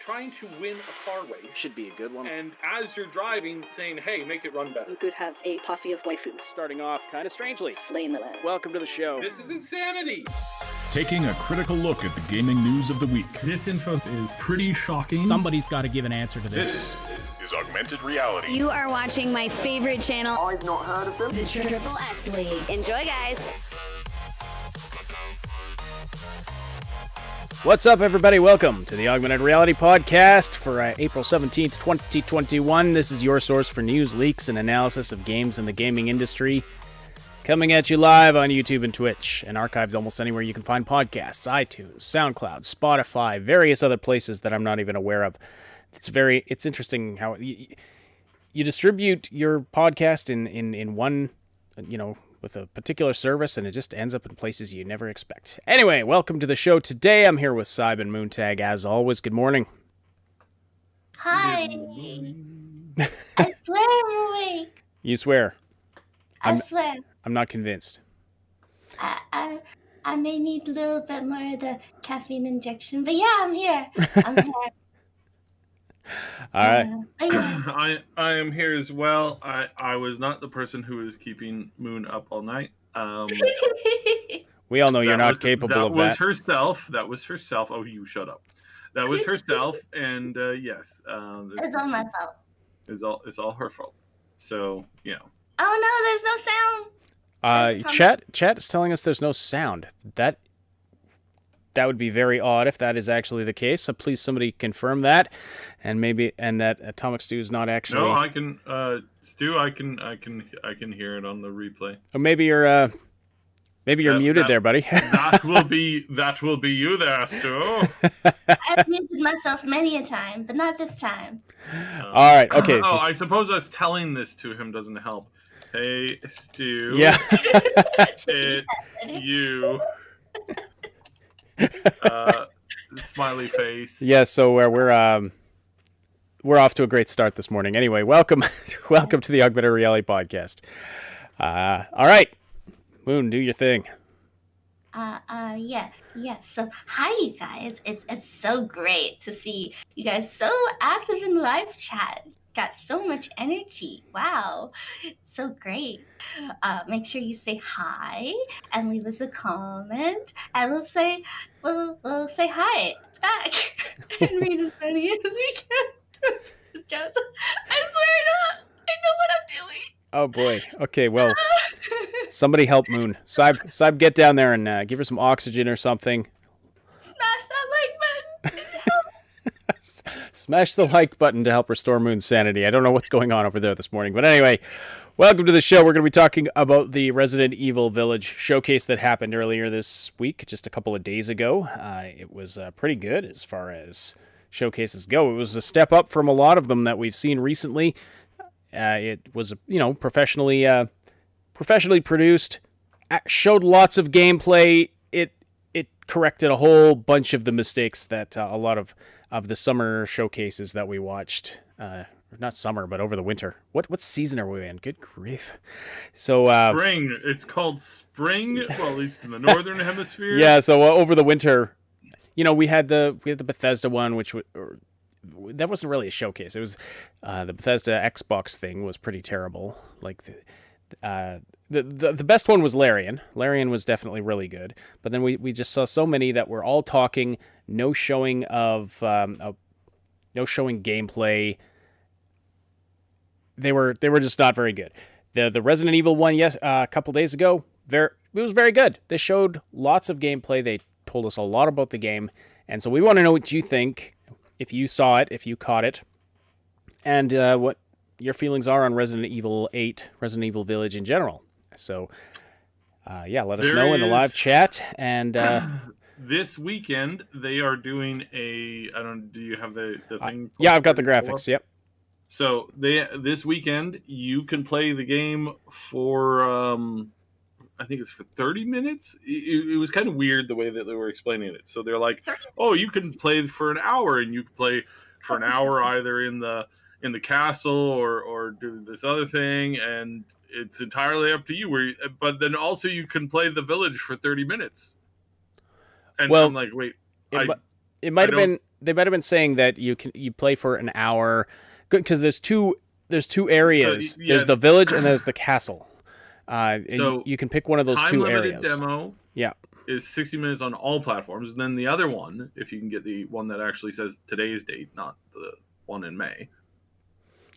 trying to win a car race. Should be a good one. And as you're driving, saying, hey, make it run better. You could have a posse of waifus. Starting off kind of strangely. Slaying the land. Welcome to the show. This is insanity. Taking a critical look at the gaming news of the week. This info is pretty shocking. Somebody's got to give an answer to this. This is Augmented Reality. You are watching my favorite channel. I've not heard of them. The Triple S League. Enjoy, guys. What's up, everybody? Welcome to the Augmented Reality Podcast for April 17th, 2021. This is your source for news, leaks, and analysis of games in the gaming industry. Coming at you live on YouTube and Twitch, and archived almost anywhere you can find podcasts, iTunes, SoundCloud, Spotify, various other places that I'm not even aware of. It's interesting how you distribute your podcast in one, with a particular service, and it just ends up in places you never expect. Anyway, welcome to the show today. I'm here with Cyb and Moontag, as always. Good morning. Hi. I swear I'm awake. You swear? I swear. I'm not convinced. I may need a little bit more of the caffeine injection, but yeah, I'm here. I'm here. All right. I am here as well. I was not the person who was keeping Moon up all night. We all know you're not capable of that. That was herself. That was herself. Oh, you shut up. That was herself, and yes. It's all my fault. It's all her fault. So, Oh no, there's no sound. Chat is telling us there's no sound. That would be very odd if that is actually the case. So please, somebody confirm that, and that Atomic Stew is not actually. No, I can, Stu. I can hear it on the replay. Or maybe you're muted there, buddy. that will be you there, Stu. I've muted myself many a time, but not this time. All right. Okay. I suppose us telling this to him doesn't help. Hey, Stu. Yeah. It's you. Smiley face. Yeah, so we're off to a great start this morning. Anyway, welcome to the Augmented Reality Podcast. All right, Moon, do your thing. Yeah. So, hi, you guys. It's so great to see you guys so active in live chat. Got so much energy. Wow. It's so great. Make sure you say hi and leave us a comment, and we'll say hi back and read as many as we can. Guys, I swear not. I know what I'm doing. Oh boy. Okay, well, somebody help Moon. Cyb, get down there and give her some oxygen or something. Smash that like button. Smash the like button to help restore Moon's sanity. I don't know what's going on over there this morning. But anyway, welcome to the show. We're going to be talking about the Resident Evil Village showcase that happened earlier this week, just a couple of days ago. It was pretty good as far as showcases go. It was a step up from a lot of them that we've seen recently. It was, professionally produced, showed lots of gameplay. It corrected a whole bunch of the mistakes that a lot of the summer showcases that we watched, not summer, but over the winter. What season are we in? Good grief. So spring. It's called spring, well, at least in the northern hemisphere. Yeah, so over the winter, we had the Bethesda one, which that wasn't really a showcase. It was the Bethesda Xbox thing was pretty terrible. Like the best one was Larian. Larian was definitely really good. But then we just saw so many that were all talking, no showing of no showing gameplay. They were just not very good. The Resident Evil one, yes, a couple days ago, it was very good. They showed lots of gameplay. They told us a lot about the game, and so we want to know what you think, if you saw it, if you caught it, and what your feelings are on Resident Evil 8, Resident Evil Village in general. So, let us know in the live chat. And this weekend they are doing do you have the thing? Yeah, I've got the graphics. Yep. So this weekend you can play the game for I think it's for 30 minutes. It was kind of weird the way that they were explaining it. So they're like, oh, you can play for an hour, and you can play for an hour either in the castle or do this other thing, and it's entirely up to you. But then also you can play the village for 30 minutes. And well, I'm like, wait, it might have been been saying that you play for an hour, because there's two areas. So, There's the village and there's the castle. And So, you can pick one of those two time-limited areas. demo Yeah. is 60 minutes on all platforms. And then the other one, if you can get the one that actually says today's date, not the one in May.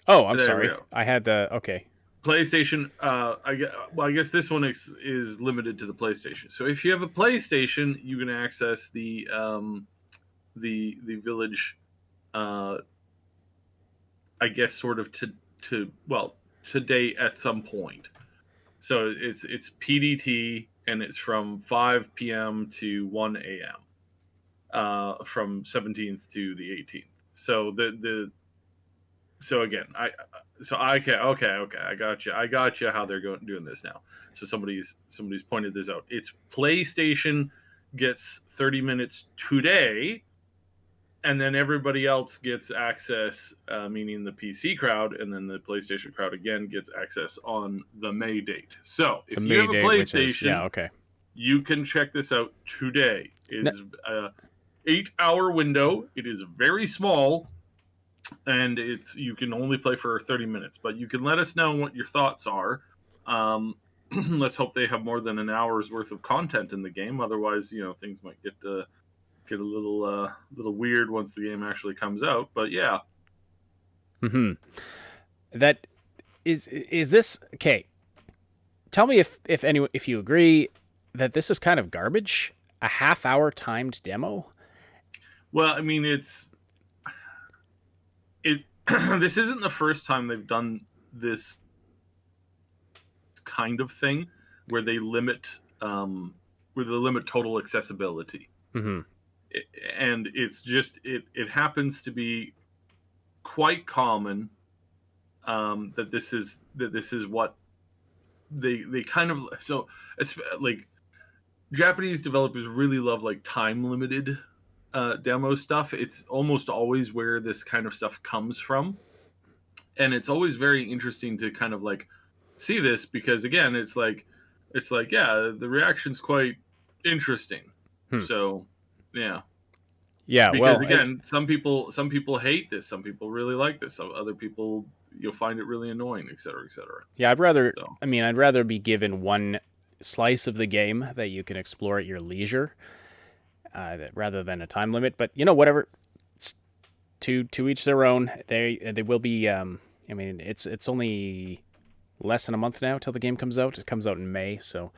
Oh, I'm There we sorry. go. I had the okay. PlayStation. I guess this one is limited to the PlayStation. So if you have a PlayStation, you can access the village. I guess sort of today at some point. So it's PDT, and it's from 5 p.m. to 1 a.m. From 17th to the 18th. So again, I got you how they're doing this now. So somebody's pointed this out. It's PlayStation gets 30 minutes today, and then everybody else gets access, meaning the PC crowd, and then the PlayStation crowd again gets access on the May date. So if you have a PlayStation, you can check this out today. It is an 8-hour window. It is very small, and you can only play for 30 minutes. But you can let us know what your thoughts are. Let's hope they have more than an hour's worth of content in the game. Otherwise, things might get a little weird once the game actually comes out. But yeah. That is this okay? Tell me if you agree that this is kind of garbage. A half-hour timed demo. Well, I mean, this isn't the first time they've done this kind of thing where they limit total accessibility. Mm-hmm. And it's just it happens to be quite common that this is what they kind of like Japanese developers really love like time limited demo stuff. It's almost always where this kind of stuff comes from, and it's always very interesting to kind of like see this, because again it's like yeah, the reaction's quite interesting. So yeah, because again, some people hate this, some people really like this, some other people you'll find it really annoying, etc., etc. Yeah, I'd rather be given one slice of the game that you can explore at your leisure, rather than a time limit. But whatever, it's to each their own. They will be. I mean, it's only less than a month now till the game comes out. It comes out in May, so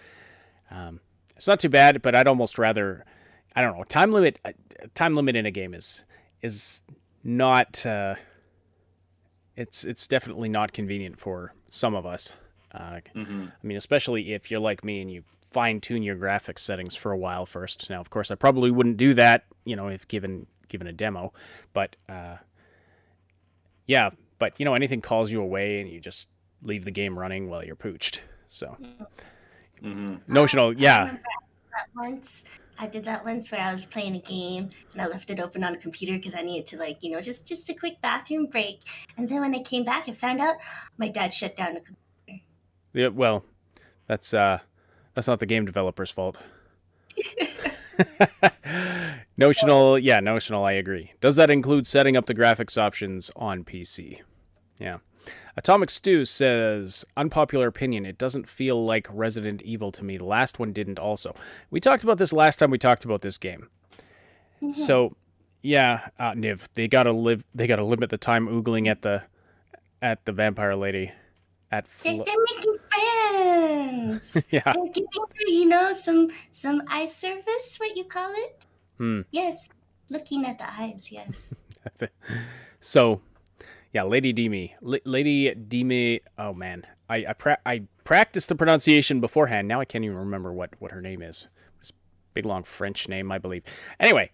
it's not too bad. But I'd almost rather, I don't know, time limit in a game is not. It's definitely not convenient for some of us. I mean, especially if you're like me and you fine-tune your graphics settings for a while first. Now, of course, I probably wouldn't do that, if given a demo. But yeah, but anything calls you away and you just leave the game running while you're pooched. So Notional, yeah. I did that once where I was playing a game and I left it open on a computer because I needed to just a quick bathroom break. And then when I came back, I found out my dad shut down the computer. Yeah, well, that's not the game developer's fault. Notional, I agree. Does that include setting up the graphics options on PC? Yeah. Atomic Stew says, unpopular opinion, it doesn't feel like Resident Evil to me. The last one didn't also. We talked about this last time we talked about this game. Mm-hmm. So, yeah, Niv, they gotta limit the time oogling at the vampire lady. They're making friends. Yeah. They're giving her, some eye service, what you call it? Yes. Looking at the eyes, yes. So, yeah, Lady Demi. Oh man, I practiced the pronunciation beforehand. Now I can't even remember what her name is. It's a big long French name, I believe. Anyway,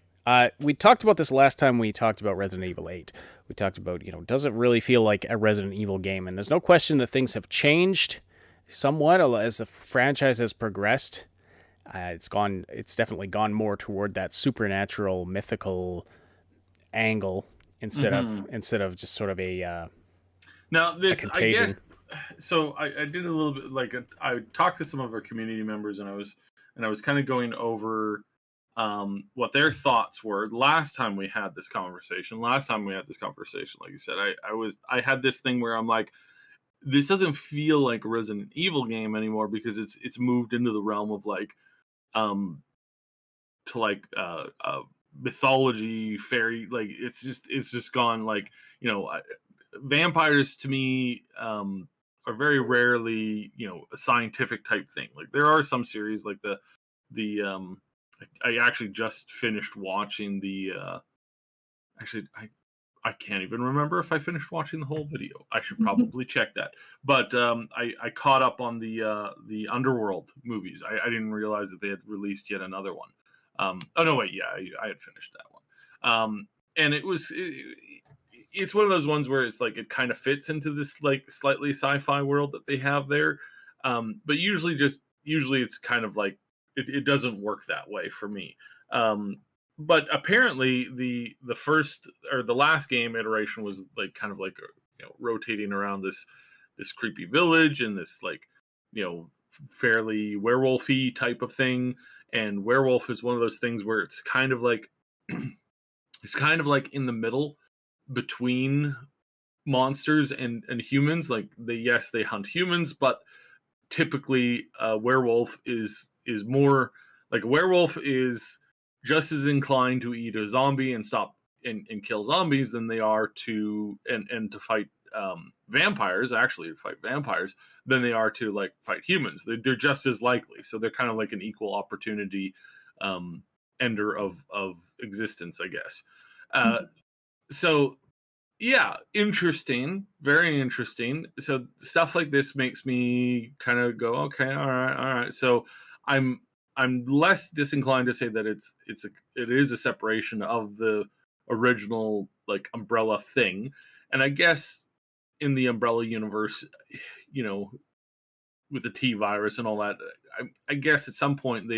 we talked about this last time we talked about Resident Evil 8. We talked about, does it really feel like a Resident Evil game? And there's no question that things have changed somewhat as the franchise has progressed. It's definitely gone more toward that supernatural, mythical angle instead of just sort of a now this a contagion. I guess so. I did a little bit I talked to some of our community members, and I was kind of going over what their thoughts were last time we had this conversation. Like you said, I had this thing where I'm like, this doesn't feel like a Resident Evil game anymore because it's moved into the realm of like to like mythology, fairy, like it's just gone like, you know, vampires to me are very rarely, you know, a scientific type thing. Like there are some series like the I actually just finished watching the actually I can't even remember if I finished watching the whole video. I should probably check that. But I caught up on the Underworld movies. I didn't realize that they had released yet another one. Oh no, wait, yeah, I had finished that one. And it's one of those ones where it's like it kind of fits into this like slightly sci-fi world that they have there. But usually it's kind of like it doesn't work that way for me. But apparently the first or the last game iteration was like kind of like, you know, rotating around this creepy village and this like, you know, fairly werewolf-y type of thing. And werewolf is one of those things where it's kind of like it's kind of like in the middle between monsters and humans. Like they hunt humans, but typically a werewolf is more like a werewolf is just as inclined to eat a zombie and stop and kill zombies than they are to and to fight vampires, actually to fight vampires, than they are to like fight humans. They're just as likely. So they're kind of like an equal opportunity ender of existence, I guess. So yeah, interesting, very interesting. So stuff like this makes me kind of go, okay, all right. So I'm less disinclined to say that it is a separation of the original like Umbrella thing. And I guess in the Umbrella universe, you know, with the T virus and all that, I guess at some point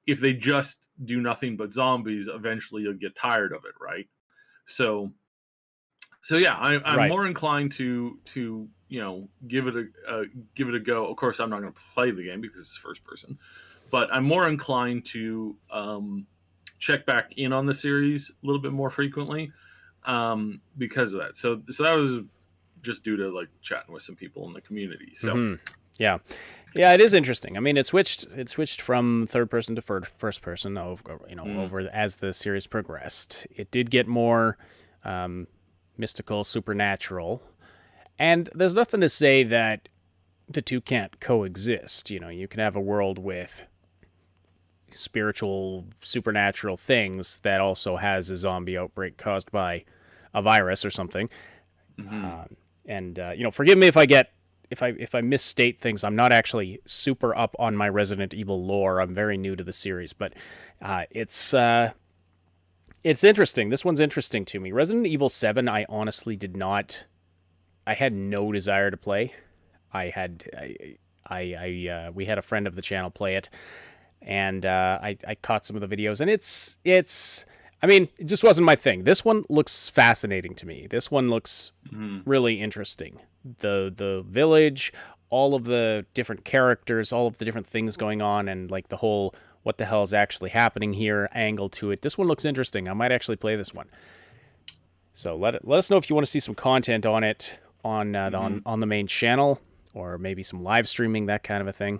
if they just do nothing but zombies, eventually you'll get tired of it, right? So yeah, I'm Right. more inclined to you know give it a go. Of course, I'm not going to play the game because it's first person, but I'm more inclined to check back in on the series a little bit more frequently because of that. So that was just due to like chatting with some people in the community. So yeah, it is interesting. I mean, it switched from third person to first person over, you know, over as the series progressed. It did get more mystical, supernatural, and there's nothing to say that the two can't coexist. You know, you can have a world with spiritual, supernatural things that also has a zombie outbreak caused by a virus or something. And you know, forgive me if I misstate things. I'm not actually super up on my Resident Evil lore. I'm very new to the series, but it's interesting. This one's interesting to me. Resident Evil 7, I honestly did not. I had no desire to play. We had a friend of the channel play it, and I caught some of the videos, and it's. I mean, it just wasn't my thing. This one looks fascinating to me. This one looks really interesting. The village, all of the different characters, all of the different things going on, and like the whole what the hell is actually happening here angle to it. This one looks interesting. I might actually play this one. So let us know if you want to see some content on it on the main channel, or maybe some live streaming, that kind of a thing.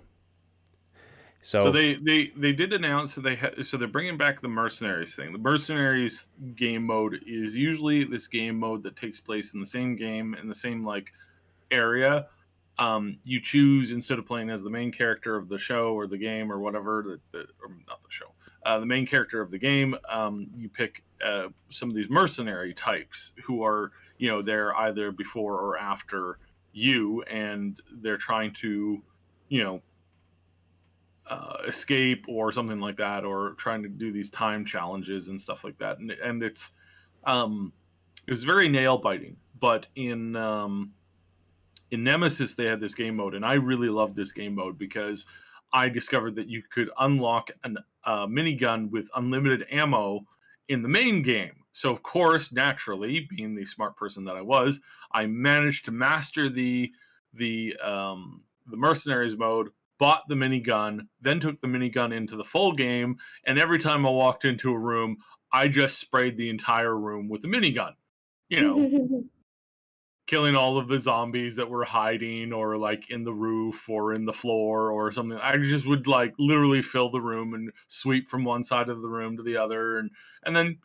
So they did announce that so they're bringing back the Mercenaries thing. The Mercenaries game mode is usually this game mode that takes place in the same game in the same like area. You choose, instead of playing as the main character of the show or the game or whatever, or not the show, the main character of the game, you pick some of these mercenary types who are, you know, they're either before or after you, and they're trying to, you know, escape or something like that, or trying to do these time challenges and stuff like that. And it's it was very nail biting. But in Nemesis, they had this game mode, and I really loved this game mode because I discovered that you could unlock a minigun with unlimited ammo in the main game. So, of course, naturally, being the smart person that I was, I managed to master the Mercenaries mode bought the minigun, then took the minigun into the full game, and every time I walked into a room, I just sprayed the entire room with the minigun. You know, killing all of the zombies that were hiding or like in the roof or in the floor or something. I just would like literally fill the room and sweep from one side of the room to the other, and then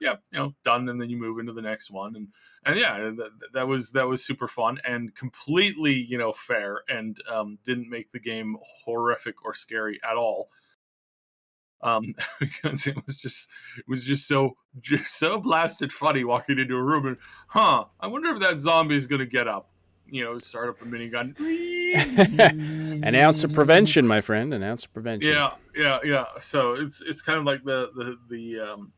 done, and then you move into the next one, and yeah, that was super fun and completely fair, and didn't make the game horrific or scary at all. Because it was just so blasted funny walking into a room and I wonder if that zombie is gonna get up, start up a minigun. An ounce of prevention, my friend. An ounce of prevention. Yeah. So it's kind of like the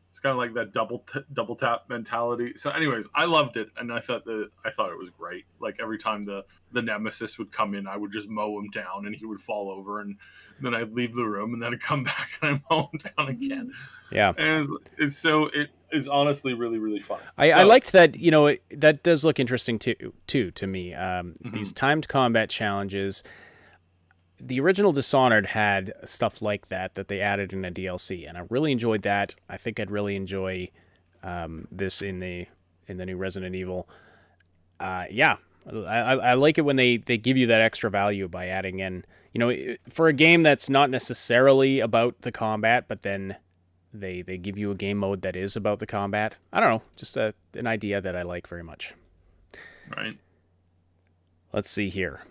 it's kind of like that double tap mentality. So, anyways, I loved it, and I thought it was great. Like every time the nemesis would come in, I would just mow him down, and he would fall over, and then I'd leave the room, and then I'd come back and I'd mow him down again. Yeah, and it is honestly really, really fun. I liked that. That does look interesting too to me. These timed combat challenges. The original Dishonored had stuff like that they added in a DLC, and I really enjoyed that. I think I'd really enjoy this in the new Resident Evil. I like it when they give you that extra value by adding in, for a game that's not necessarily about the combat, but then they give you a game mode that is about the combat. I don't know, just an idea that I like very much. Right. Let's see here.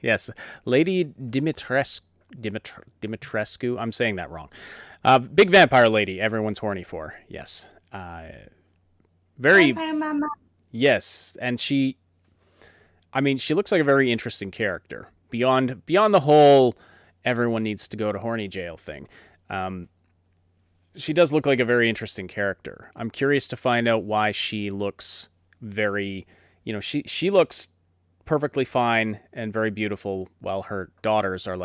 Yes, Lady Dimitrescu. I'm saying that wrong. Big vampire lady. Everyone's horny for. Yes. Very. Vampire mama. Yes, and she looks like a very interesting character. Beyond the whole everyone needs to go to horny jail thing. She does look like a very interesting character. I'm curious to find out why she looks very. She looks perfectly fine and very beautiful, while her daughters are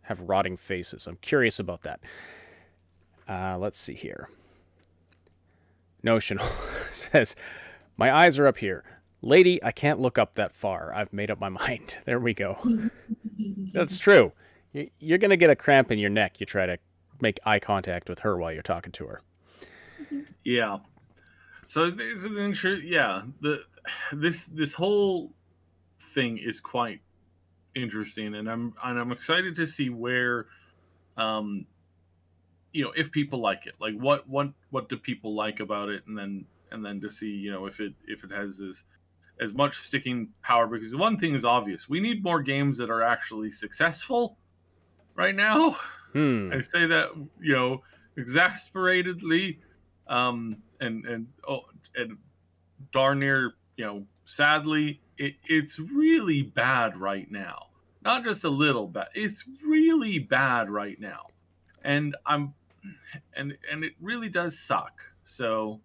have rotting faces. I'm curious about that. Let's see here. Notional says, my eyes are up here. Lady, I can't look up that far. I've made up my mind. There we go. That's true. You're going to get a cramp in your neck. You try to make eye contact with her while you're talking to her. Yeah. So it's an interesting, this whole thing is quite interesting, and I'm excited to see where if people like it, like what do people like about it, and then to see if it has as much sticking power, because one thing is obvious: we need more games that are actually successful right now. I say that exasperatedly, and darn near sadly, it's really bad right now. Not just a little bad. It's really bad right now, and it really does suck. So,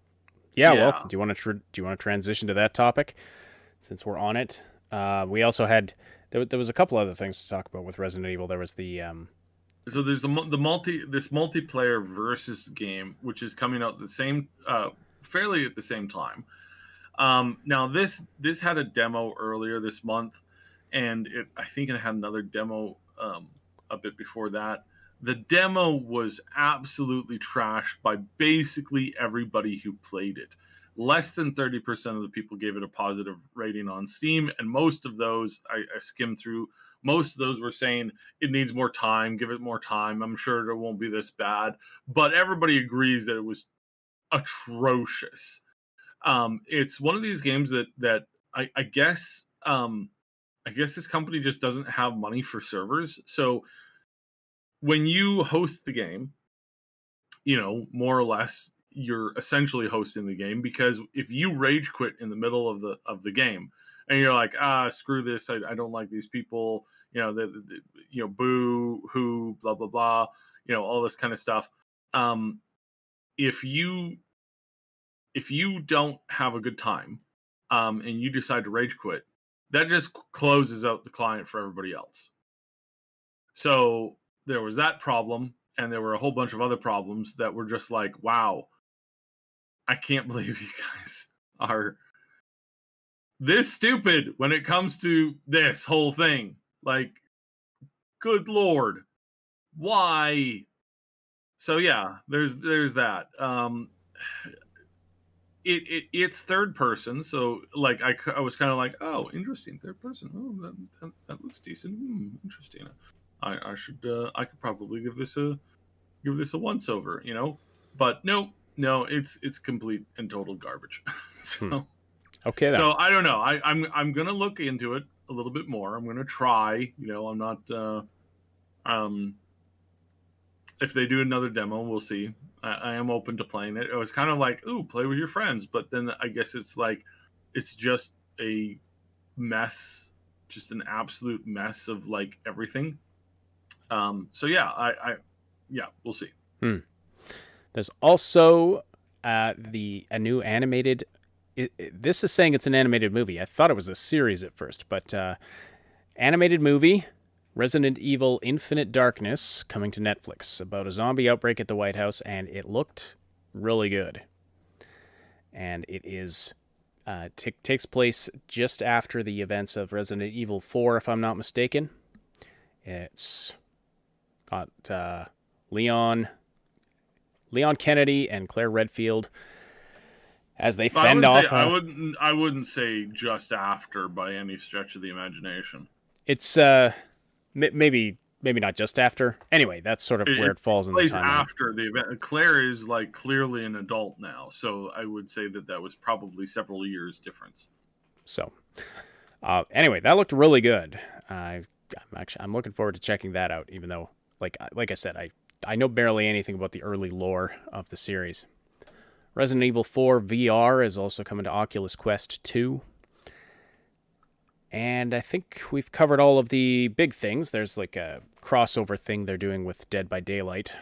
well, do you want to transition to that topic since we're on it? We also had there was a couple other things to talk about with Resident Evil. There was the so there's this multiplayer versus game, which is coming out the same fairly at the same time. Now this had a demo earlier this month, and I think it had another demo a bit before that. The demo was absolutely trashed by basically everybody who played it. Less than 30% of the people gave it a positive rating on Steam, and most of those, I skimmed through, most of those were saying it needs more time, give it more time. I'm sure it won't be this bad. But everybody agrees that it was atrocious. It's one of these games that I guess this company just doesn't have money for servers. So when you host the game, more or less you're essentially hosting the game, because if you rage quit in the middle of the game and you're like, screw this, I don't like these people, boo, who, blah blah blah, all this kind of stuff. If you don't have a good time, and you decide to rage quit, that just closes out the client for everybody else. So there was that problem, and there were a whole bunch of other problems that were just like, wow, I can't believe you guys are this stupid when it comes to this whole thing. Like, good Lord, why? So yeah, there's that. It's third person, so like I was kind of like, oh, interesting, third person. Oh, that looks decent. Interesting. I could probably give this a once over, But no, it's complete and total garbage. So Okay, then. so I don't know. I'm gonna look into it a little bit more. I'm gonna try. I'm not. If they do another demo, we'll see. I am open to playing it. It was kind of like, ooh, play with your friends, but then I guess it's like, it's just a mess, just an absolute mess of like everything. So yeah, yeah, we'll see. There's also a new animated. This is saying it's an animated movie. I thought it was a series at first, but animated movie. Resident Evil Infinite Darkness coming to Netflix about a zombie outbreak at the White House, and it looked really good. And it is takes place just after the events of Resident Evil 4, if I'm not mistaken. It's got Leon Kennedy and Claire Redfield as they fend off. I wouldn't say just after by any stretch of the imagination. It's maybe not just after. Anyway, that's sort of where it falls in the timeline. After the event. Claire is like clearly an adult now, so I would say that was probably several years difference. So, anyway, that looked really good. I'm looking forward to checking that out. Even though, like I said, I know barely anything about the early lore of the series. Resident Evil 4 VR is also coming to Oculus Quest 2. And I think we've covered all of the big things. There's like a crossover thing they're doing with Dead by Daylight.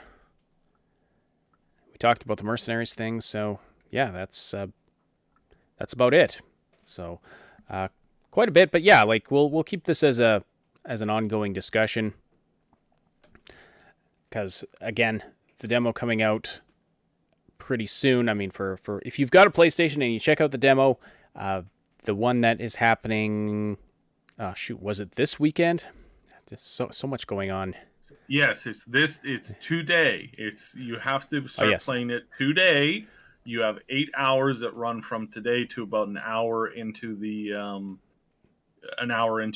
We talked about the Mercenaries thing, so yeah, that's about it. So quite a bit, but yeah, like we'll keep this as an ongoing discussion. Because again, the demo coming out pretty soon. I mean, for if you've got a PlayStation and you check out the demo, the one that is happening, was it this weekend? There's so much going on. Yes, it's today. You have to start playing it today. You have 8 hours that run from today to about an hour into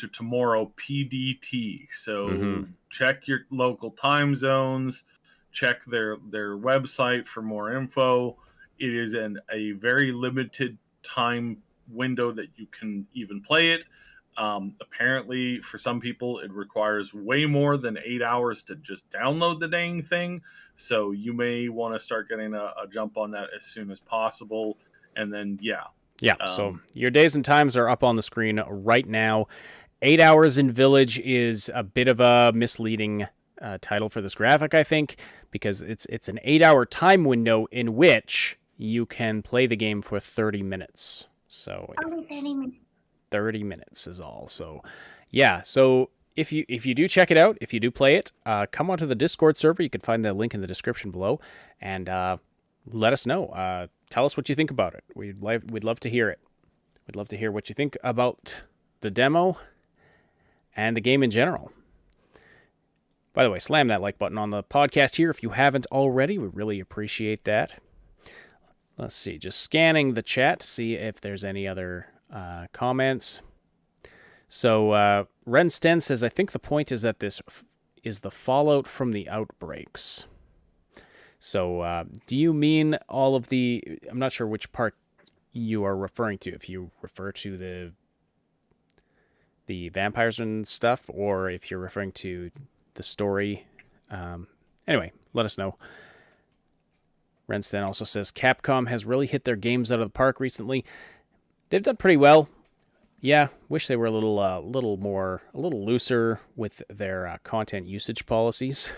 tomorrow PDT. So check your local time zones, check their website for more info. It is a very limited time window that you can even play it. Apparently, for some people, it requires way more than 8 hours to just download the dang thing. So you may want to start getting a jump on that as soon as possible. And then, yeah. So your days and times are up on the screen right now. 8 hours in Village is a bit of a misleading title for this graphic, I think, because it's an 8 hour time window in which you can play the game for 30 minutes. So only 30 minutes. 30 minutes is all. So yeah, so if you do check it out, if you do play it, come onto the Discord server. You can find the link in the description below, and let us know. Tell us what you think about it. We'd love to hear it. We'd love to hear what you think about the demo and the game in general. By the way, slam that like button on the podcast here if you haven't already. We really appreciate that. Let's see, just scanning the chat to see if there's any other comments. So Ren Sten says, I think the point is that this is the fallout from the outbreaks. So do you mean all of the... I'm not sure which part you are referring to, if you refer to the vampires and stuff, or if you're referring to the story. Anyway, let us know. Rensten also says, Capcom has really hit their games out of the park recently. They've done pretty well. Yeah, wish they were a little looser with their content usage policies.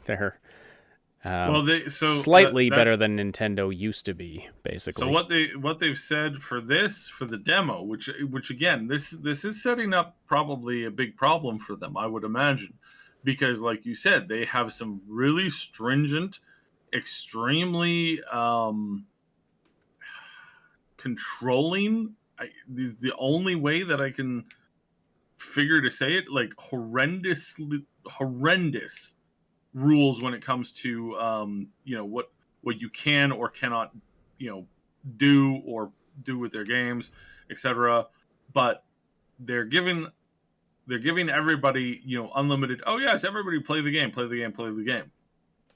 They're slightly better than Nintendo used to be, basically. So what they've said for the demo, which again, this is setting up probably a big problem for them, I would imagine, because like you said, they have some really stringent, extremely controlling. The only way that I can figure to say it, like horrendous rules when it comes to what you can or cannot do with their games, etc. But they're giving everybody unlimited. Oh yes, everybody play the game,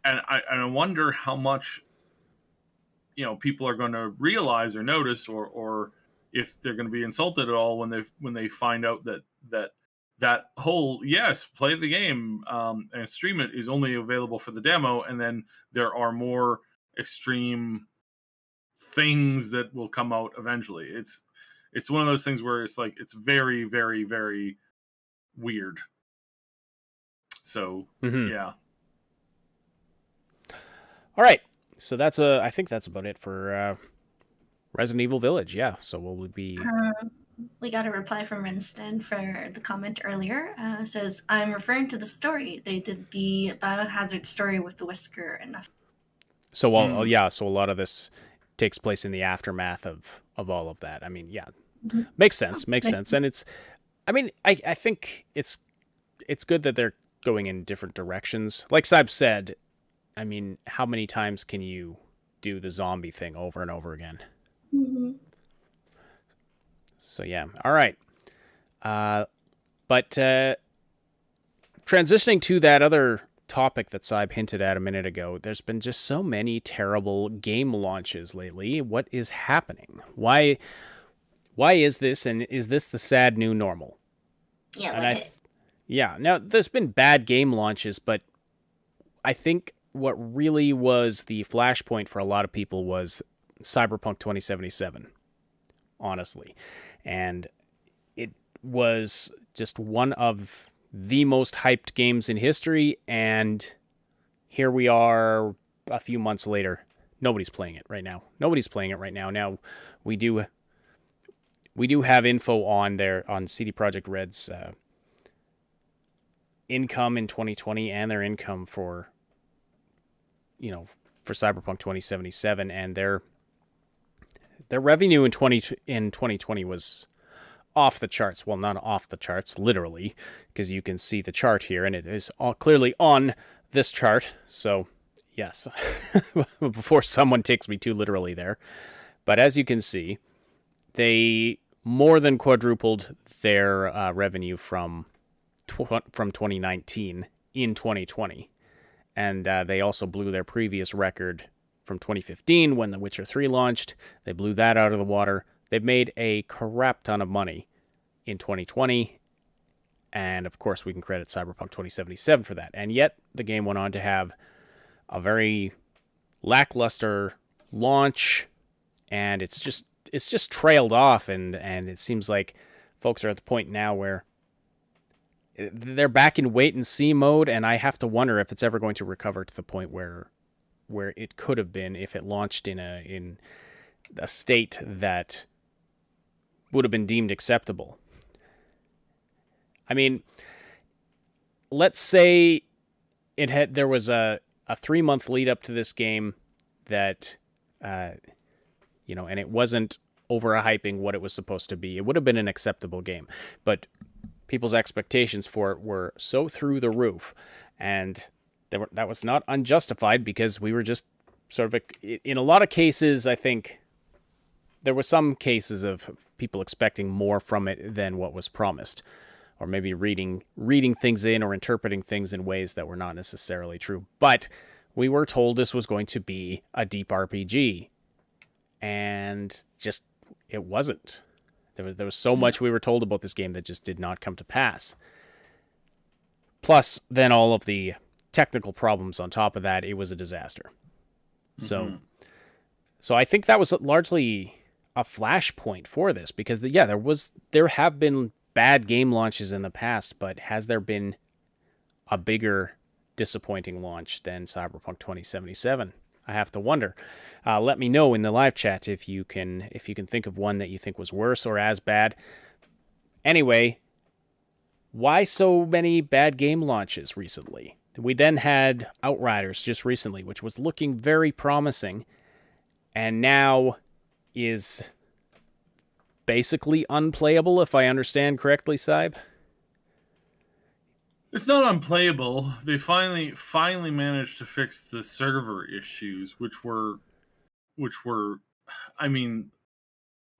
and I wonder how much people are going to realize or notice, or if they're going to be insulted at all when they find out that whole yes, play the game and stream it is only available for the demo, and then there are more extreme things that will come out eventually. It's one of those things where it's like it's very, very, very weird. So yeah. All right. So I think that's about it for Resident Evil Village. Yeah. So we'll be. We got a reply from Rinston for the comment earlier. Says, I'm referring to the story. They did the Biohazard story with the whisker and nothing. So, yeah, so a lot of this takes place in the aftermath of all of that. I mean, yeah, makes sense. And it's, I mean, I think it's good that they're going in different directions. Like Saib said, I mean, how many times can you do the zombie thing over and over again? Mm-hmm. So, yeah. All right. But transitioning to that other topic that Saib hinted at a minute ago, there's been just so many terrible game launches lately. What is happening? Why is this, and is this the sad new normal? Yeah, yeah. Now, there's been bad game launches, but I think what really was the flashpoint for a lot of people was Cyberpunk 2077, honestly. And it was just one of the most hyped games in history, and here we are a few months later. Nobody's playing it right now. Now, we do have info on CD Projekt Red's income in 2020 and their income for Cyberpunk 2077, and their revenue in 2020 was off the charts. Well, not off the charts, literally, because you can see the chart here, and it is all clearly on this chart. So, yes, before someone takes me too literally there. But as you can see, they more than quadrupled their revenue from 2019 in 2020. And they also blew their previous record from 2015 when The Witcher 3 launched. They blew that out of the water. They've made a crap ton of money in 2020, and of course we can credit Cyberpunk 2077 for that. And yet the game went on to have a very lackluster launch, and it's just trailed off, and it seems like folks are at the point now where they're back in wait and see mode, and I have to wonder if it's ever going to recover to the point where it could have been if it launched in a state that would have been deemed acceptable. I mean, let's say there was a 3-month lead up to this game that, and it wasn't overhyping what it was supposed to be. It would have been an acceptable game, but people's expectations for it were so through the roof, and that was not unjustified, because we were just sort of, in a lot of cases, I think there were some cases of people expecting more from it than what was promised, or maybe reading things in or interpreting things in ways that were not necessarily true. But we were told this was going to be a deep RPG, and just it wasn't. There was so much we were told about this game that just did not come to pass. Plus, then all of the technical problems on top of that, it was a disaster. So I think that was largely a flashpoint for this, because there have been bad game launches in the past, but has there been a bigger disappointing launch than Cyberpunk 2077? I have to wonder. Let me know in the live chat if you can think of one that you think was worse or as bad. Anyway, why so many bad game launches recently? We then had Outriders just recently, which was looking very promising, and now is basically unplayable, if I understand correctly, Saib? It's not unplayable. They finally managed to fix the server issues, which were, I mean,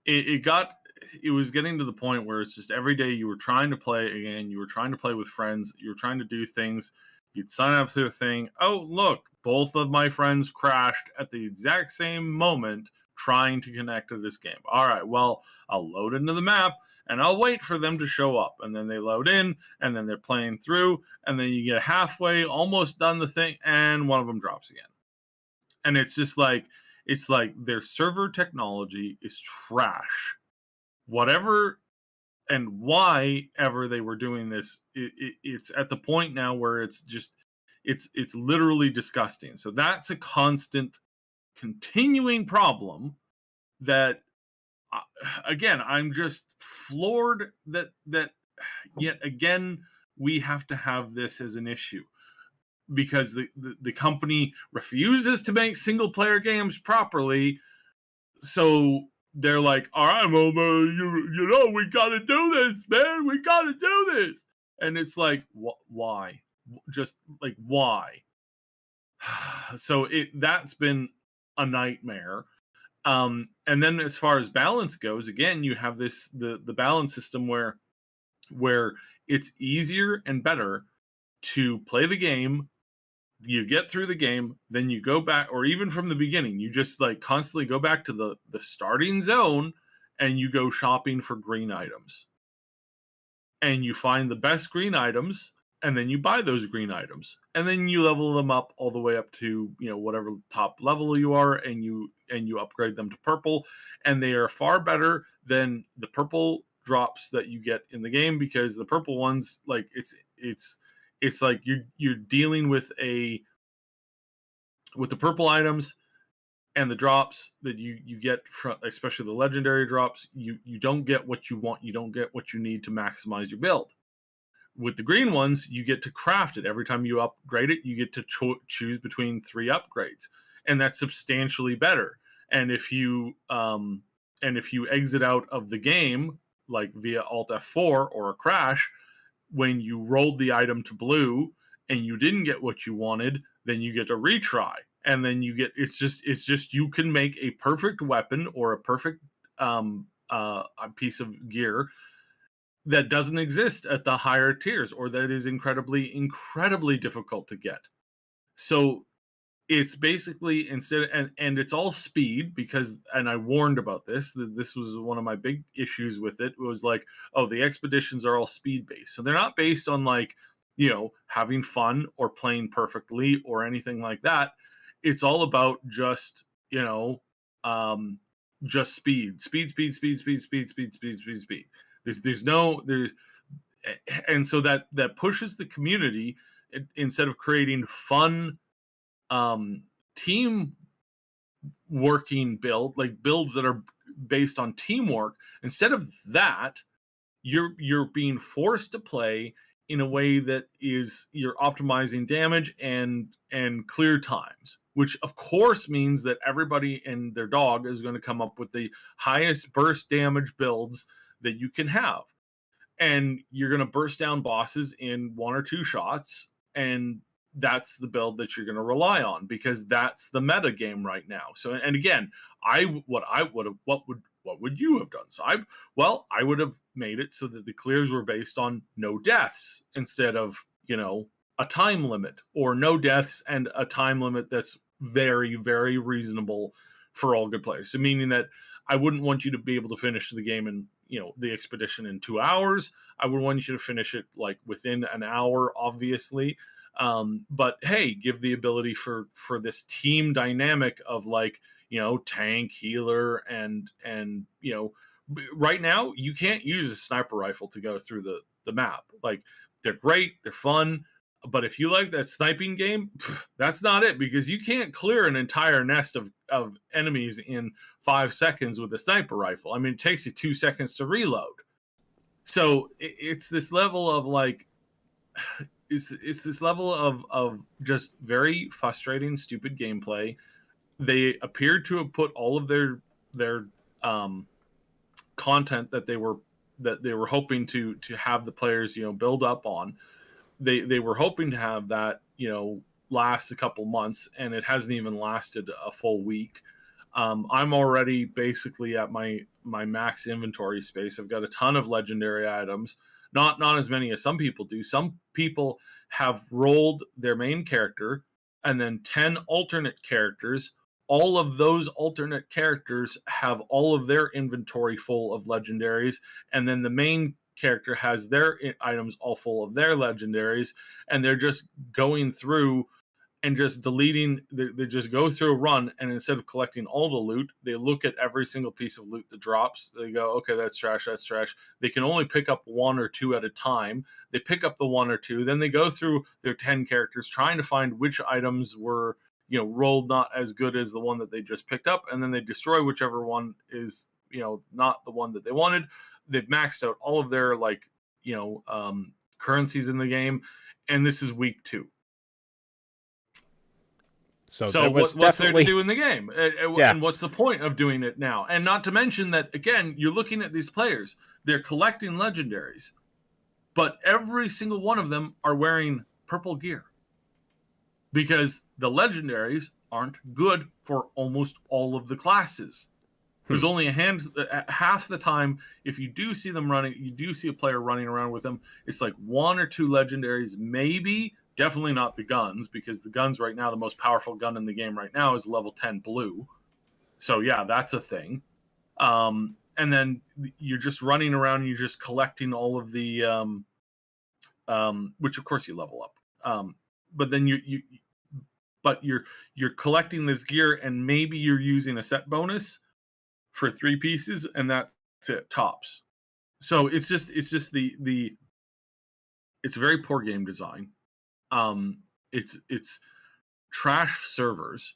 it was getting to the point where it's just every day you were trying to play again, you were trying to play with friends, you were trying to do things, you'd sign up to a thing. Oh, look, both of my friends crashed at the exact same moment trying to connect to this game. All right, well, I'll load into the map and I'll wait for them to show up. And then they load in and then they're playing through and then you get halfway, almost done the thing, and one of them drops again. And it's just like, it's like their server technology is trash. Whatever and why ever they were doing this, it's at the point now where it's just, it's literally disgusting. So that's a constant, continuing problem that, again, I'm just floored that yet again we have to have this as an issue. Because the company refuses to make single player games properly, so they're like, all right, well, you know, we got to do this, man. We got to do this. And it's like, why? Just like, why? So that's been a nightmare. And then as far as balance goes, again, you have this the balance system where it's easier and better to play the game. You get through the game, then you go back, or even from the beginning, you just like constantly go back to the starting zone and you go shopping for green items. And you find the best green items, and then you buy those green items. And then you level them up all the way up to, you know, whatever top level you are, and you upgrade them to purple. And they are far better than the purple drops that you get in the game, because the purple ones, like it's like you're dealing with the purple items and the drops that you get from, especially the legendary drops, you don't get what you want, you don't get what you need to maximize your build. With the green ones, you get to craft it. Every time you upgrade it, you get to choose between 3 upgrades, and that's substantially better. And if you exit out of the game, like via Alt F4 or a crash, when you rolled the item to blue and you didn't get what you wanted, then you get a retry. And then you get, it's just you can make a perfect weapon or a perfect a piece of gear that doesn't exist at the higher tiers, or that is incredibly difficult to get. So it's basically, instead, and it's all speed, because, and I warned about this was one of my big issues with it. It was like, oh, the expeditions are all speed based, so they're not based on, like, you know, having fun or playing perfectly or anything like that. It's all about just, you know, just speed. There's and so that pushes the community, instead of creating fun team working builds that are based on teamwork. Instead of that, you're being forced to play in a way that is, you're optimizing damage and clear times, which of course means that everybody and their dog is going to come up with the highest burst damage builds that you can have, and you're going to burst down bosses in 1 or 2 shots, and that's the build that you're going to rely on, because that's the meta game right now. So, and again, what would you have done? So I would have made it so that the clears were based on no deaths, instead of, you know, a time limit, or no deaths and a time limit that's very, very reasonable for all good players. So meaning that I wouldn't want you to be able to finish the game in, you know, the expedition in 2 hours. I would want you to finish it like within an hour, obviously. But hey, give the ability for this team dynamic of, like, you know, tank, healer, and you know, right now you can't use a sniper rifle to go through the map. Like, they're great, they're fun, but if you like that sniping game, that's not it, because you can't clear an entire nest of enemies in 5 seconds with a sniper rifle. I mean, it takes you 2 seconds to reload. So it's this level of, like, it's this level of just very frustrating, stupid gameplay. They appear to have put all of their content that they were hoping to have the players, you know, build up on. they were hoping to have that, last a couple months, and it hasn't even lasted a full week. I'm already basically at my max inventory space. I've got a ton of legendary items, not as many as some people do. Some people have rolled their main character and then 10 alternate characters. All of those alternate characters have all of their inventory full of legendaries, and then the main character has their items all full of their legendaries, and they're just going through and just deleting. They just go through a run, and instead of collecting all the loot, they look at every single piece of loot that drops. They go, okay, that's trash, that's trash. They can only pick up one or two at a time. They pick up the one or two, then they go through their 10 characters trying to find which items were, rolled not as good as the one that they just picked up, and then they destroy whichever one is, not the one that they wanted. They've maxed out all of their currencies in the game, and this is week 2. So what's there to do in the game? And what's the point of doing it now? And not to mention that, again, you're looking at these players. They're collecting legendaries, but every single one of them are wearing purple gear because the legendaries aren't good for almost all of the classes. There's only half the time, if you do see them running, you do see a player running around with them, it's like 1 or 2 legendaries, maybe. Definitely not the guns, because the guns right now, the most powerful gun in the game right now is level 10 blue. So yeah, that's a thing. And then you're just running around and you're just collecting all of the, which of course you level up. But then you're collecting this gear, and maybe you're using a set bonus for 3 pieces, and that's it, tops. So it's just the it's very poor game design. It's trash servers,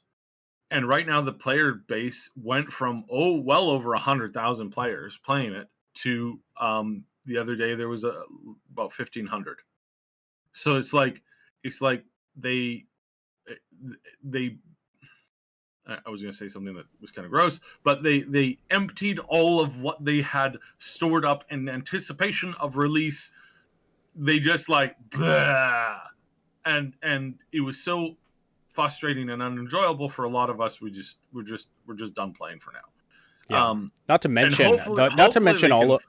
and right now the player base went from well over 100,000 players playing it to the other day there was about 1,500. So it's like they I was going to say something that was kind of gross, but they emptied all of what they had stored up in anticipation of release. They just blah. And it was so frustrating and unenjoyable for a lot of us. We're just done playing for now. Yeah. Not to mention all of.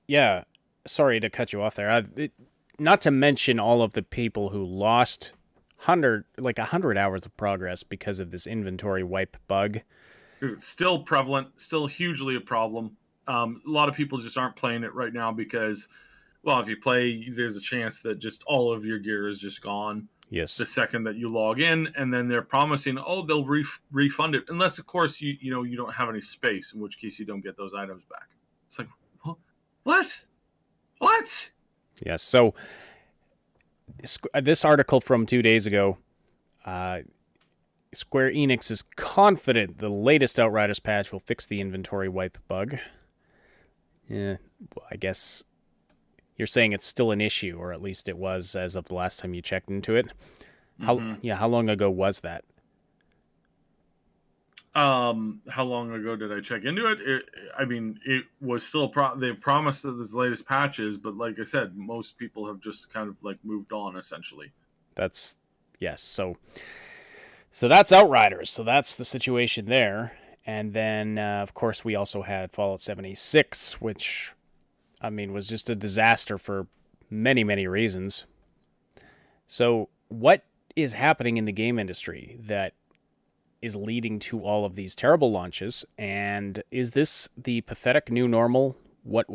Yeah, sorry to cut you off there. Not to mention all of the people who lost 100 hours of progress because of this inventory wipe bug. It's still prevalent, still hugely a problem. A lot of people just aren't playing it right now because, well, if you play, there's a chance that just all of your gear is just gone. Yes. The second that you log in, and then they're promising, they'll refund it, unless of course you don't have any space, in which case you don't get those items back. It's like, what? Yeah. So this article from 2 days ago, Square Enix is confident the latest Outriders patch will fix the inventory wipe bug. Yeah, well, I guess you're saying it's still an issue, or at least it was as of the last time you checked into it. How long ago was that? How long ago did I check into it? It was still they promised that this latest patches, but like I said, most people have just kind of moved on essentially. Yes. So that's Outriders. So that's the situation there. And then of course we also had Fallout 76, which was just a disaster for many, many reasons. So what is happening in the game industry that is leading to all of these terrible launches? And is this the pathetic new normal? What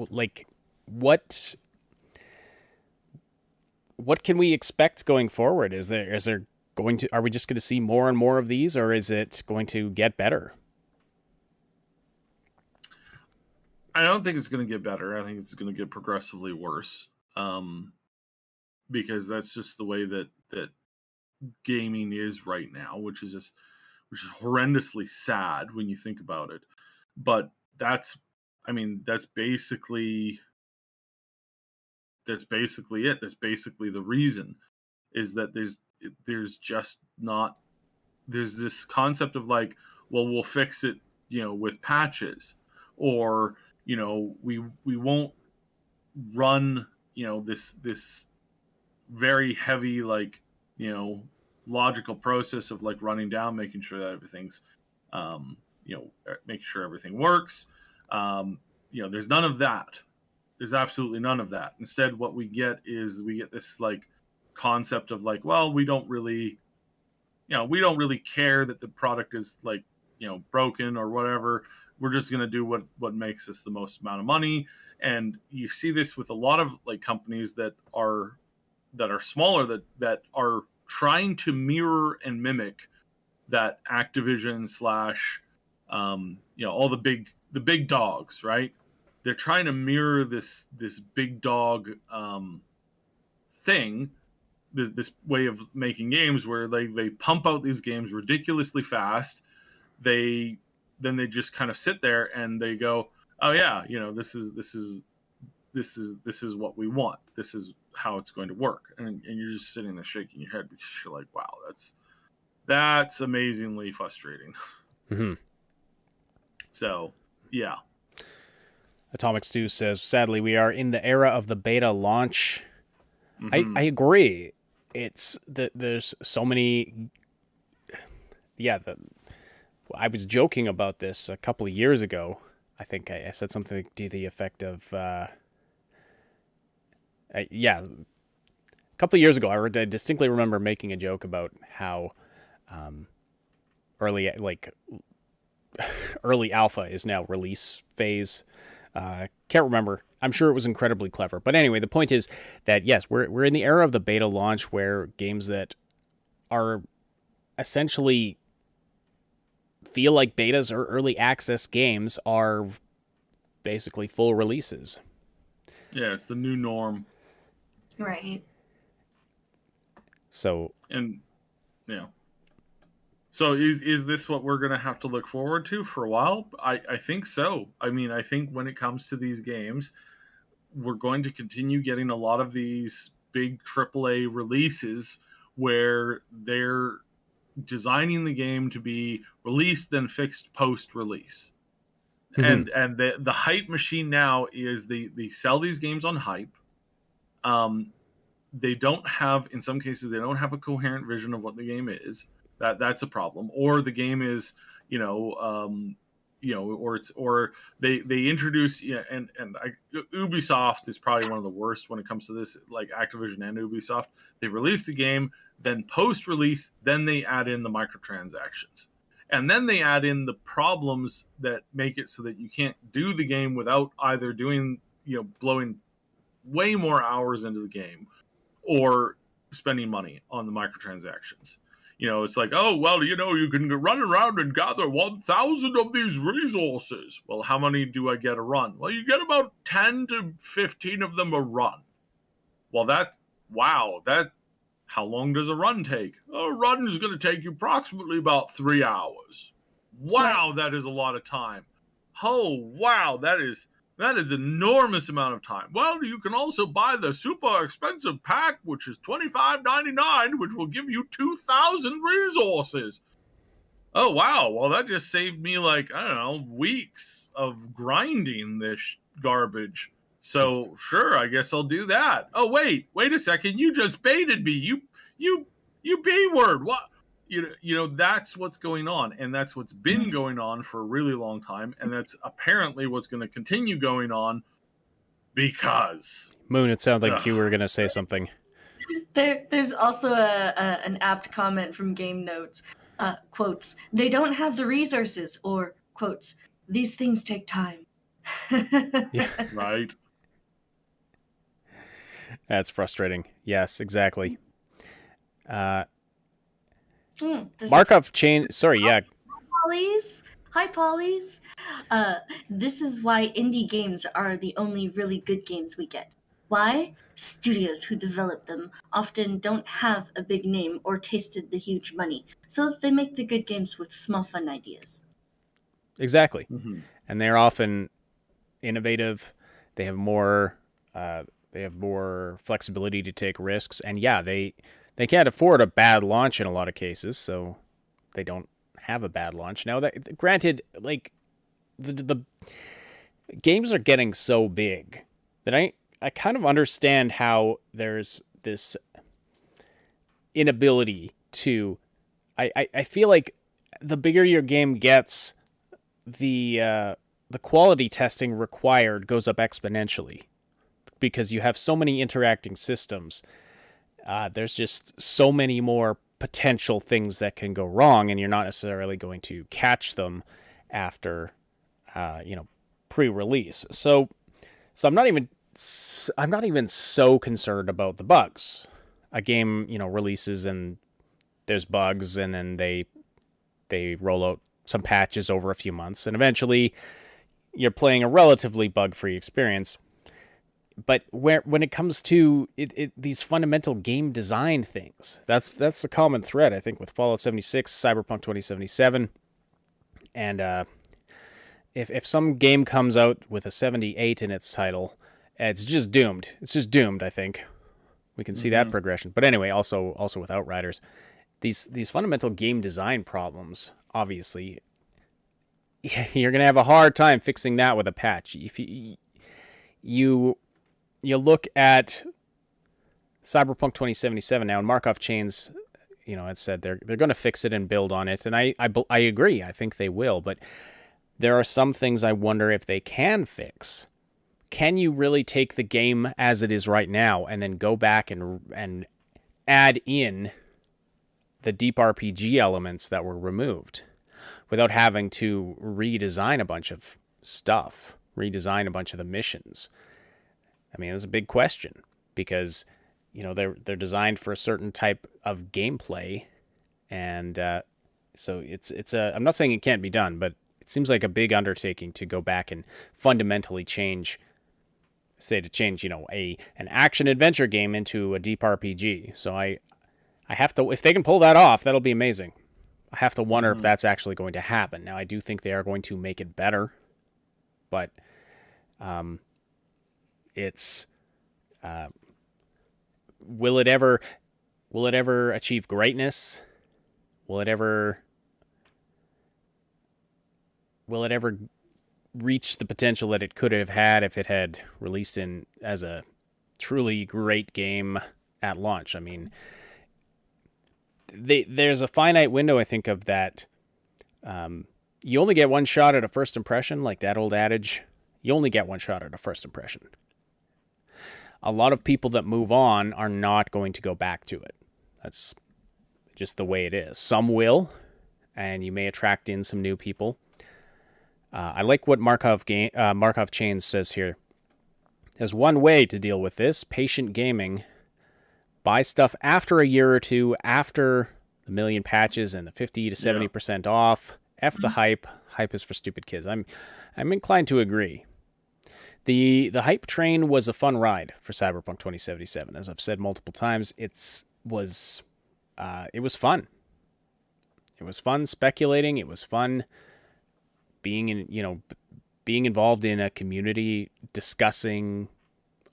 can we expect going forward? Are we just going to see more and more of these, or is it going to get better? I don't think it's going to get better. I think it's going to get progressively worse. Because that's just the way that gaming is right now, which is horrendously sad when you think about it. But that's basically it. That's basically the reason, is that there's this concept of we'll fix it, with patches, or, we won't run, this very heavy, like, logical process of like running down, making sure that everything's, making sure everything works. There's none of that. There's absolutely none of that. Instead, what we get is this like concept of like, well, we don't really care that the product is like, broken or whatever. We're just going to do what makes us the most amount of money. And you see this with a lot of like companies that are smaller, that are trying to mirror and mimic that Activision slash, all the big dogs, right? They're trying to mirror this big dog thing, this way of making games where they pump out these games ridiculously fast. Then they just kind of sit there and they go, oh yeah, this is what we want. This is how it's going to work. And you're just sitting there shaking your head because you're like, wow, that's amazingly frustrating. Mm-hmm. So, yeah. Atomic Stew says, sadly, we are in the era of the beta launch. Mm-hmm. I agree. It's there's so many. Yeah, I was joking about this a couple of years ago. I think I said something to the effect of, a couple of years ago, I distinctly remember making a joke about how early alpha is now release phase. Can't remember. I'm sure it was incredibly clever. But anyway, the point is that, yes, we're in the era of the beta launch where games that are essentially feel like betas or early access games are basically full releases. Yeah, it's the new norm. Right. So, and yeah. So is this what we're going to have to look forward to for a while? I think so. I mean, I think when it comes to these games, we're going to continue getting a lot of these big AAA releases where they're designing the game to be released then fixed post-release. Mm-hmm. And the hype machine now is they sell these games on hype. They don't have, in some cases, they don't have a coherent vision of what the game is. That's a problem. Or the game is, or they introduce, and Ubisoft is probably one of the worst when it comes to this, like Activision and Ubisoft. They release the game, then post-release, then they add in the microtransactions. And then they add in the problems that make it so that you can't do the game without either doing, blowing way more hours into the game or spending money on the microtransactions. It's like, oh, well, you can run around and gather 1,000 of these resources. Well, how many do I get a run? Well, you get about 10 to 15 of them a run. Well, how long does a run take? A run is going to take you approximately about 3 hours. Wow, that is a lot of time. Oh, wow, that is enormous amount of time. Well, you can also buy the super expensive pack, which is $25.99, which will give you 2,000 resources. Oh, wow. Well, that just saved me weeks of grinding this garbage. So, sure, I guess I'll do that. Oh, wait a second. You just baited me. You B-word. What? That's what's going on, and that's what's been going on for a really long time, and that's apparently what's going to continue going on because... Moon, it sounded like you were going to say something. There's also an apt comment from Game Notes. Quotes, they don't have the resources, or, quotes, these things take time. Yeah. Right. That's frustrating. Yes, exactly. Markov chain. Sorry, yeah. Hi, Pollies. This is why indie games are the only really good games we get. Why? Studios who develop them often don't have a big name or tasted the huge money, so they make the good games with small fun ideas. Exactly. Mm-hmm. And they're often innovative. They have more flexibility to take risks, and yeah, they can't afford a bad launch in a lot of cases, so they don't have a bad launch. Now, that granted, like the games are getting so big that I kind of understand how there's this inability to. I feel like the bigger your game gets, the quality testing required goes up exponentially because you have so many interacting systems. There's just so many more potential things that can go wrong, and you're not necessarily going to catch them after, pre-release. So I'm not even so concerned about the bugs. A game, releases and there's bugs, and then they roll out some patches over a few months, and eventually you're playing a relatively bug-free experience. But when it comes to these fundamental game design things, that's the common thread, I think, with Fallout 76, Cyberpunk 2077, and if some game comes out with a 78 in its title, it's just doomed. It's just doomed, I think. We can see that progression. But anyway, also with Outriders, these fundamental game design problems, obviously, you're going to have a hard time fixing that with a patch. If you look at Cyberpunk 2077 now, and Markov Chains, had said they're going to fix it and build on it, and I agree. I think they will, but there are some things I wonder if they can fix. Can you really take the game as it is right now and then go back and add in the deep RPG elements that were removed without having to redesign a bunch of stuff, redesign a bunch of the missions? I mean, that's a big question because, they're designed for a certain type of gameplay, and so it's I'm not saying it can't be done, but it seems like a big undertaking to go back and fundamentally change an action adventure game into a deep RPG. So I have to, if they can pull that off, that'll be amazing. I have to wonder if that's actually going to happen. Now, I do think they are going to make it better, but it's will it ever achieve greatness? Will it ever reach the potential that it could have had if it had released in as a truly great game at launch? I mean, there's a finite window, I think, of that. You only get one shot at a first impression, like that old adage. You only get one shot at a first impression. A lot of people that move on are not going to go back to it. That's just the way it is. Some will, and you may attract in some new people. I like what Markov Chains says here. There's one way to deal with this: patient gaming. Buy stuff after a year or two, after the million patches and the 50 to 70% off. F the hype. Hype is for stupid kids. I'm inclined to agree. The hype train was a fun ride for Cyberpunk 2077. As I've said multiple times, it was fun. It was fun speculating. It was fun being involved in a community, discussing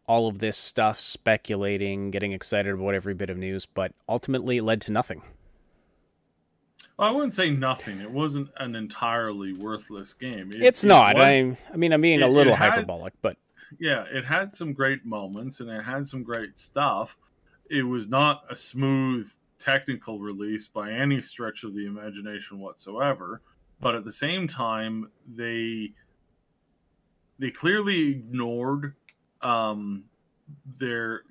all of this stuff, speculating, getting excited about every bit of news, but ultimately it led to nothing. Well, I wouldn't say nothing. It wasn't an entirely worthless game. It's not. I'm being a little hyperbolic, but yeah, it had some great moments and it had some great stuff. It was not a smooth technical release by any stretch of the imagination whatsoever. But at the same time, they clearly ignored their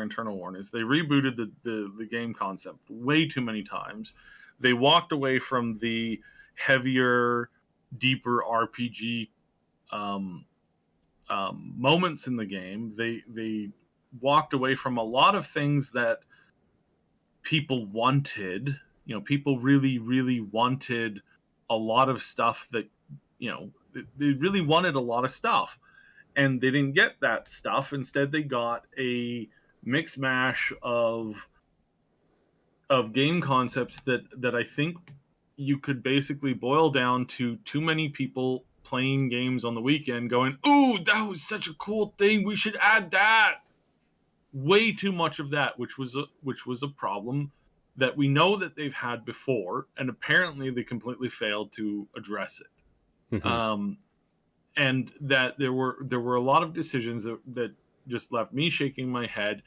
internal warnings. They rebooted the game concept way too many times. They walked away from the heavier, deeper RPG moments in the game. They walked away from a lot of things that people wanted. People really, really wanted a lot of stuff that, they really wanted a lot of stuff. And they didn't get that stuff. Instead, they got a mix mash of game concepts that I think you could basically boil down to too many people playing games on the weekend going, "Ooh, that was such a cool thing. We should add that." Way too much of that, which was a problem that we know that they've had before, and apparently they completely failed to address it. Mm-hmm. And that there were a lot of decisions that just left me shaking my head.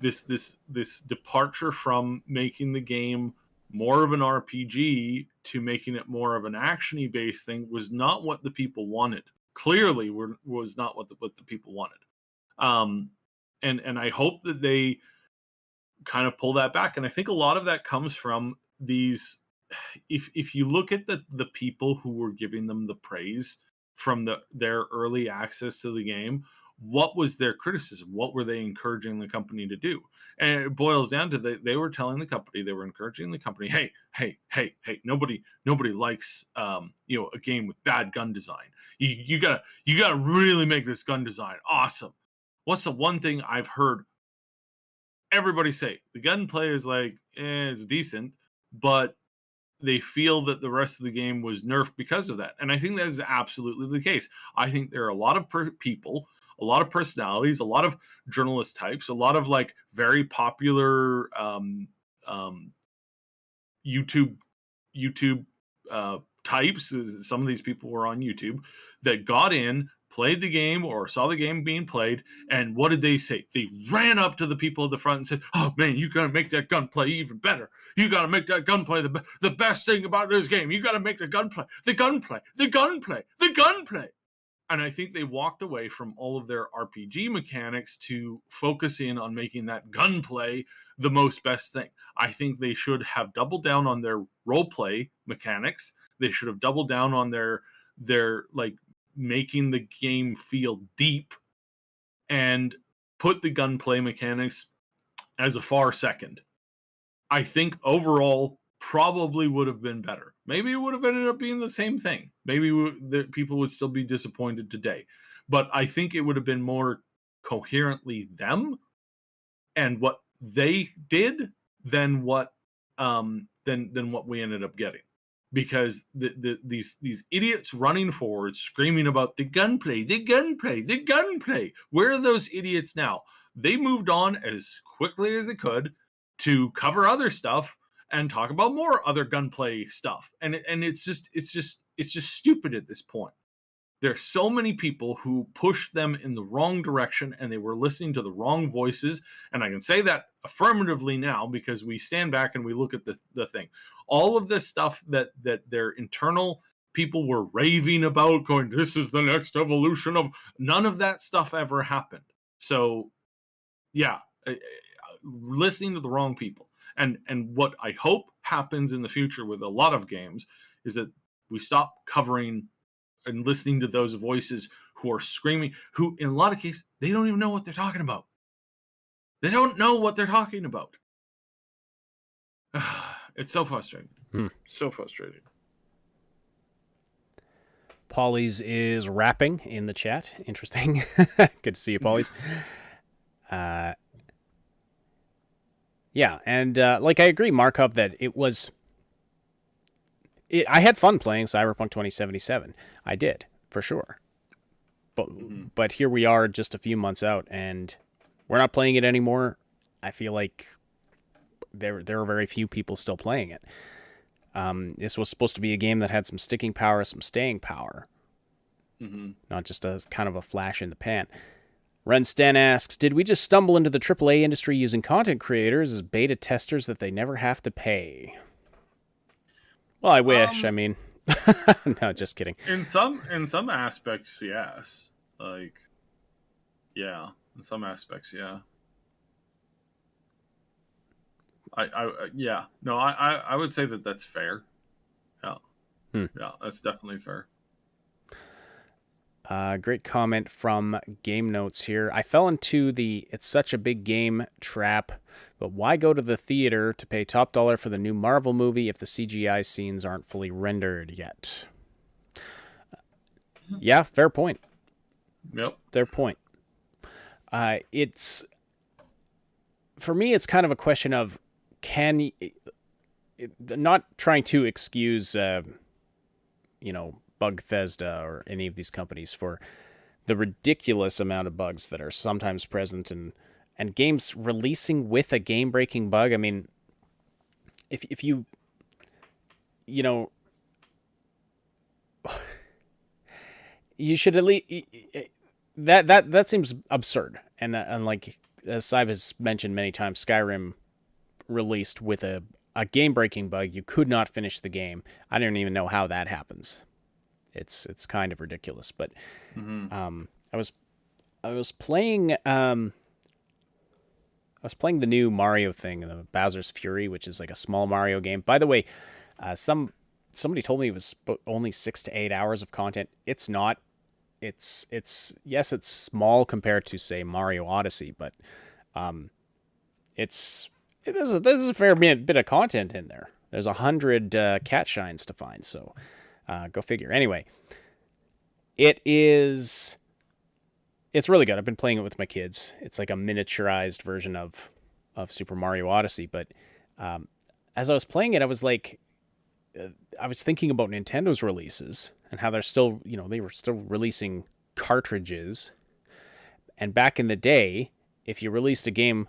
this departure from making the game more of an RPG to making it more of an action-y based thing was not what the people wanted. Clearly, was not what the people wanted. And I hope that they kind of pull that back. And I think a lot of that comes from these. If you look at the people who were giving them the praise from their early access to the game, what was their criticism? What were they encouraging the company to do? And it boils down to they were telling the company, they were encouraging the company, hey, nobody likes a game with bad gun design. You gotta really make this gun design awesome. What's the one thing I've heard everybody say? The gunplay is like, it's decent, but they feel that the rest of the game was nerfed because of that. And I think that is absolutely the case. I think there are a lot of people, a lot of personalities, a lot of journalist types, a lot of like very popular YouTube types. Some of these people were on YouTube that got in, played the game or saw the game being played, and what did they say? They ran up to the people at the front and said, "Oh man, you gotta make that gunplay even better. You gotta make that gunplay the best thing about this game. You gotta make the gunplay. And I think they walked away from all of their RPG mechanics to focus in on making that gunplay the most best thing. I think they should have doubled down on their roleplay mechanics. They should have doubled down on their like making the game feel deep, and put the gunplay mechanics as a far second. I think overall probably would have been better. Maybe it would have ended up being the same thing. Maybe the people would still be disappointed today. But I think it would have been more coherently them and what they did than what we ended up getting. Because these idiots running forward, screaming about the gunplay. Where are those idiots now? They moved on as quickly as they could to cover other stuff and talk about more other gunplay stuff. And it's just stupid at this point. There's so many people who pushed them in the wrong direction, and they were listening to the wrong voices. And I can say that affirmatively now because we stand back and we look at the thing. All of this stuff that their internal people were raving about, going, this is the next evolution of, none of that stuff ever happened. So, yeah, listening to the wrong people. And what I hope happens in the future with a lot of games is that we stop covering and listening to those voices who are screaming, who in a lot of cases, they don't even know what they're talking about. They don't know what they're talking about. It's so frustrating. So frustrating. Polly's is rapping in the chat. Interesting. Good to see you, Polly's. Yeah, and like I agree, Markov, that it was... I had fun playing Cyberpunk 2077. I did, for sure. But here we are just a few months out, and we're not playing it anymore. I feel like there are very few people still playing it. This was supposed to be a game that had some sticking power, some staying power. Not just a kind of a flash in the pan. Ren Stan asks, did we just stumble into the AAA industry using content creators as beta testers that they never have to pay? Well, I wish. I mean, no, just kidding. In some aspects, yes. Like, yeah. In some aspects, yeah. Yeah. No, I would say that that's fair. Yeah. Yeah, that's definitely fair. Great comment from Game Notes here. I fell into the "it's such a big game" trap, but why go to the theater to pay top dollar for the new Marvel movie if the CGI scenes aren't fully rendered yet? Yeah, fair point. Yep. Fair point. It's, for me, it's kind of a question of, not trying to excuse, Bethesda or any of these companies for the ridiculous amount of bugs that are sometimes present and games releasing with a game-breaking bug. I mean, if you you should at least, that seems absurd, and like as Cyb has mentioned many times, Skyrim released with a game-breaking bug. You could not finish the game. I don't even know how that happens. It's kind of ridiculous. But I was playing the new Mario thing, the Bowser's Fury, which is like a small Mario game. By the way, somebody told me it was only 6 to 8 hours of content. It's not. It's yes, it's small compared to, say, Mario Odyssey, but there's a fair bit of content in there. There's 100 cat shines to find, so go figure. Anyway, it's really good. I've been playing it with my kids. It's like a miniaturized version of Super Mario Odyssey, but as I was playing it, I was like, I was thinking about Nintendo's releases and how they're still, they were still releasing cartridges. And back in the day, if you released a game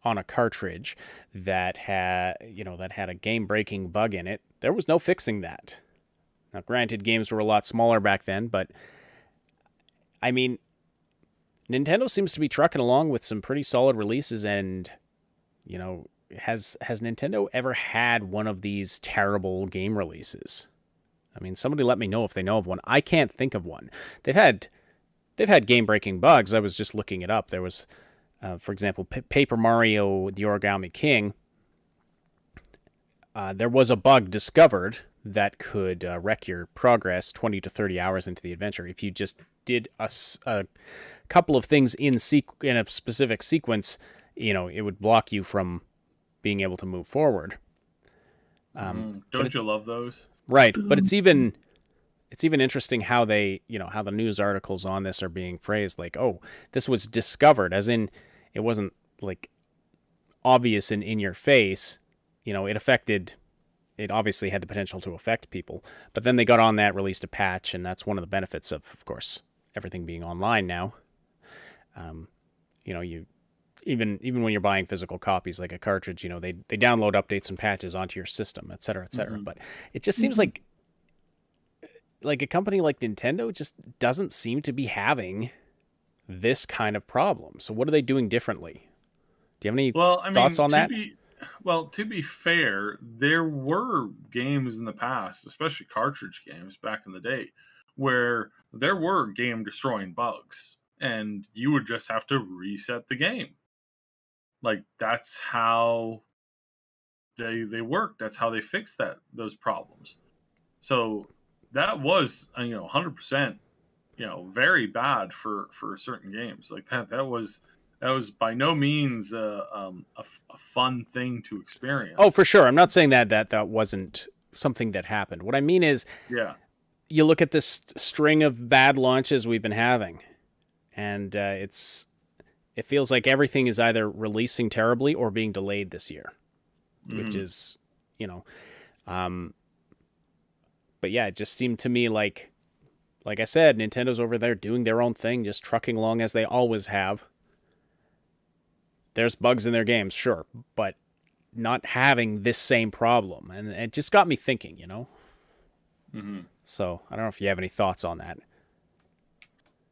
on a cartridge that had a game-breaking bug in it, there was no fixing that. Now, granted, games were a lot smaller back then, but I mean, Nintendo seems to be trucking along with some pretty solid releases, and has Nintendo ever had one of these terrible game releases? I mean, somebody let me know if they know of one. I can't think of one. They've had game-breaking bugs. I was just looking it up. There was, for example, Paper Mario: The Origami King. There was a bug discovered that could wreck your progress 20 to 30 hours into the adventure if you just did a couple of things in a specific sequence. It would block you from being able to move forward. Don't you love those? Right, but it's even interesting how how the news articles on this are being phrased, like, oh, this was discovered, as in it wasn't like obvious and in your face. It obviously had the potential to affect people, but then they got on that, released a patch, and that's one of the benefits of course, everything being online now. You even when you're buying physical copies like a cartridge, they download updates and patches onto your system, et cetera, et cetera. But it just seems like a company like Nintendo just doesn't seem to be having this kind of problem. So what are they doing differently? Do you have any thoughts on that? To be fair, there were games in the past, especially cartridge games back in the day, where there were game-destroying bugs, and you would just have to reset the game. Like, that's how they work. That's how they fix those problems. So that was 100% very bad for certain games like that. That was by no means a fun thing to experience. Oh, for sure. I'm not saying that wasn't something that happened. What I mean is, you look at this string of bad launches we've been having, and it feels like everything is either releasing terribly or being delayed this year, which is, but yeah, it just seemed to me like I said, Nintendo's over there doing their own thing, just trucking along as they always have. There's bugs in their games, sure, but not having this same problem. And it just got me thinking, So I don't know if you have any thoughts on that.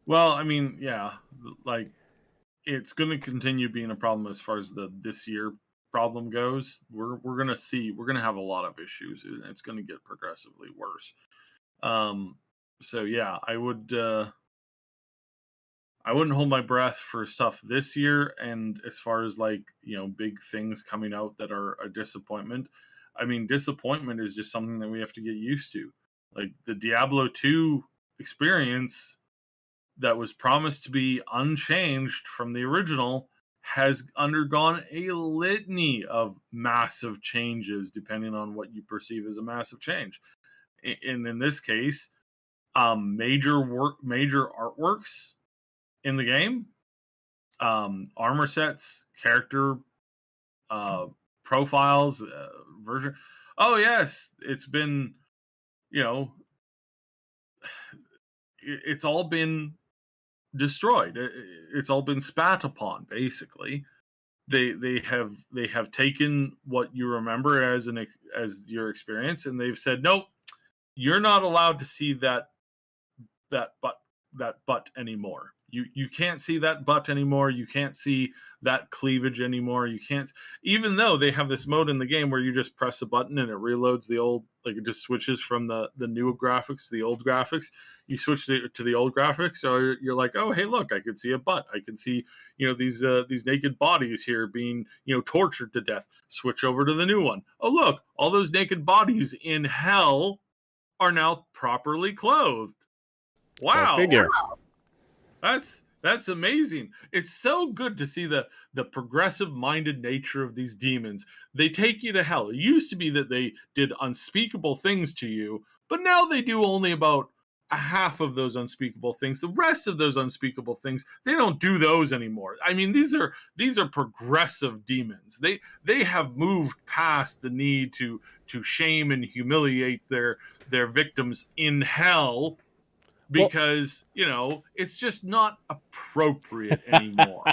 Well, I mean, yeah, like, it's going to continue being a problem as far as this year problem goes. We're going to have a lot of issues, and it's going to get progressively worse. So yeah, I wouldn't hold my breath for stuff this year. And as far as big things coming out that are a disappointment, I mean, disappointment is just something that we have to get used to. Like, the Diablo 2 experience that was promised to be unchanged from the original has undergone a litany of massive changes, depending on what you perceive as a massive change. And in this case, major artworks in the game, armor sets, character profiles, version. Oh yes, it's been, it's all been destroyed. It's all been spat upon. Basically, they have taken what you remember as your experience, and they've said, nope, you're not allowed to see that butt anymore. You can't see that butt anymore. You can't see that cleavage anymore. You can't, even though they have this mode in the game where you just press a button and it reloads the old, like it just switches from the new graphics to the old graphics. You switch to the old graphics, so you're like, oh hey, look, I can see a butt. I can see these naked bodies here being tortured to death. Switch over to the new one. Oh look, all those naked bodies in hell are now properly clothed. Wow. Figure. That's amazing. It's so good to see the progressive minded nature of these demons. They take you to hell. It used to be that they did unspeakable things to you, but now they do only about a half of those unspeakable things. The rest of those unspeakable things, they don't do those anymore. I mean, these are progressive demons. They have moved past the need to shame and humiliate their victims in hell, because it's just not appropriate anymore.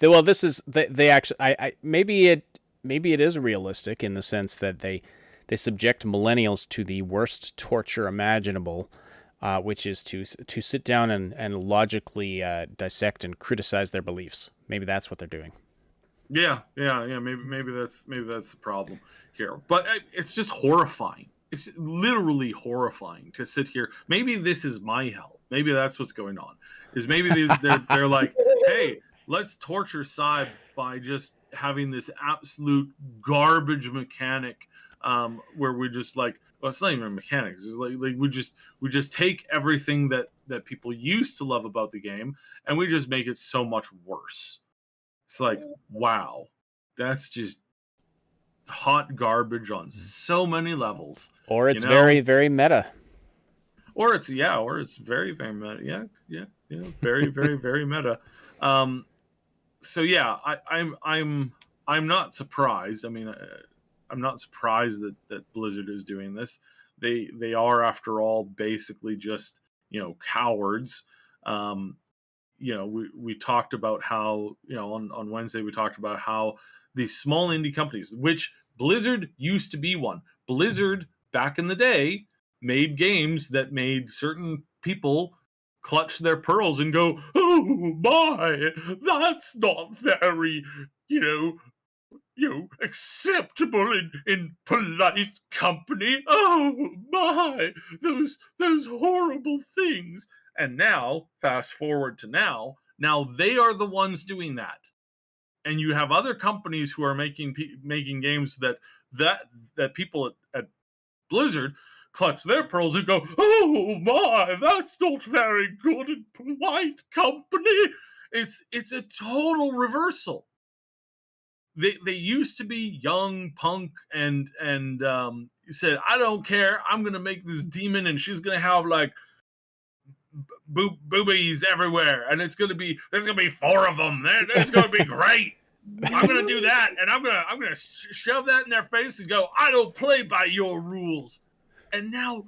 Well, this is they actually. Maybe it is realistic in the sense that they subject millennials to the worst torture imaginable, which is to sit down and logically dissect and criticize their beliefs. Maybe that's what they're doing. Yeah. Maybe that's the problem here. But it's just horrifying. It's literally horrifying to sit here. Maybe this is my hell. Maybe that's what's going on. Is maybe they're like, hey, let's torture Cyb by just having this absolute garbage mechanic, where we just like, well, it's not even mechanics. It's like we just take everything that people used to love about the game and we just make it so much worse. It's like, wow, that's just hot garbage on so many levels. Or it's very, very meta. Or it's very, very meta. Yeah. Very, very, very meta. So yeah, I'm not surprised. I mean, I'm not surprised that Blizzard is doing this. They are, after all, basically just cowards. We talked about how on Wednesday we talked about how these small indie companies, which Blizzard used to be one. Blizzard back in the day made games that made certain people clutch their pearls and go, oh my, that's not very, acceptable in polite company. Oh my, those horrible things. And now, fast forward to now they are the ones doing that. And you have other companies who are making games that people at Blizzard clutch their pearls and go, oh my, that's not very good in polite company. It's a total reversal. They used to be young punk and said, I don't care, I'm gonna make this demon and she's gonna have like boobies everywhere, and there's gonna be 4 of them. It's gonna be great. I'm gonna do that, and I'm gonna shove that in their face and go, I don't play by your rules. And now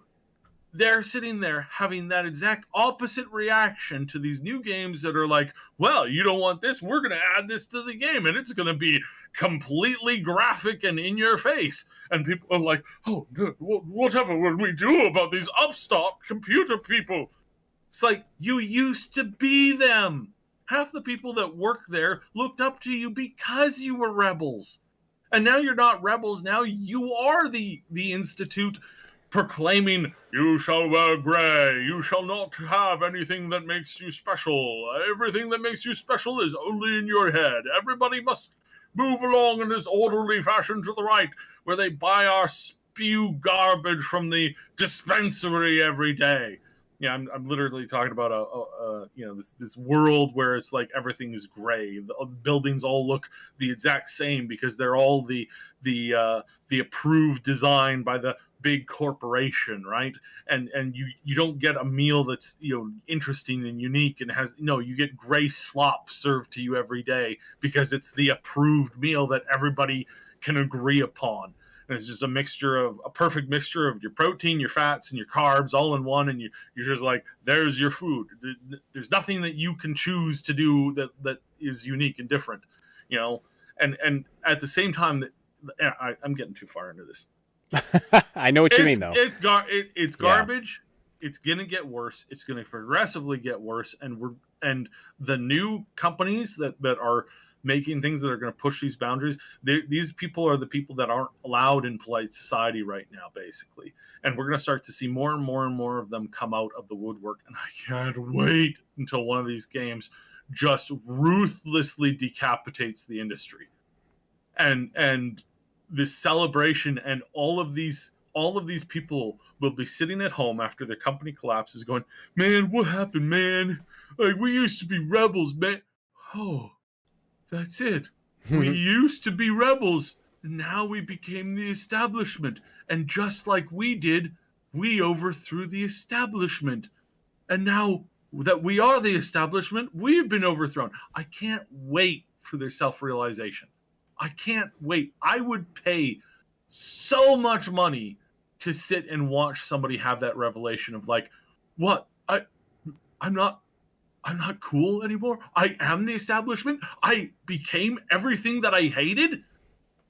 they're sitting there having that exact opposite reaction to these new games that are like, well, you don't want this, we're gonna add this to the game, and it's gonna be completely graphic and in your face. And people are like, oh, whatever will we do about these upstart computer people? It's like, you used to be them. Half the people that work there looked up to you because you were rebels. And now you're not rebels. Now you are the Institute proclaiming, you shall wear gray. You shall not have anything that makes you special. Everything that makes you special is only in your head. Everybody must move along in this orderly fashion to the right, where they buy our spew garbage from the dispensary every day. Yeah, I'm literally talking about this world where it's like everything is gray. The buildings all look the exact same because they're all the approved design by the big corporation, right? And you don't get a meal that's interesting and unique and you get gray slop served to you every day because it's the approved meal that everybody can agree upon. And it's just a perfect mixture of your protein, your fats, and your carbs all in one. And you're just like, there's your food. There's nothing that you can choose to do that is unique and different, And at the same time, I'm getting too far into this. I know what you mean, though. It's garbage. it's going to get worse. It's going to progressively get worse. And the new companies that are making things that are going to push these boundaries, these people are the people that aren't allowed in polite society right now, basically. And we're going to start to see more and more and more of them come out of the woodwork. And I can't wait until one of these games just ruthlessly decapitates the industry. And this celebration, and all of these people will be sitting at home after their company collapses going, man, what happened, man? Like, we used to be rebels, man. Oh, that's it. We used to be rebels. Now we became the establishment. And just like we did, we overthrew the establishment. And now that we are the establishment, we have been overthrown. I can't wait for their self-realization. I can't wait. I would pay so much money to sit and watch somebody have that revelation of like, what? I'm not cool anymore. I am the establishment. I became everything that I hated.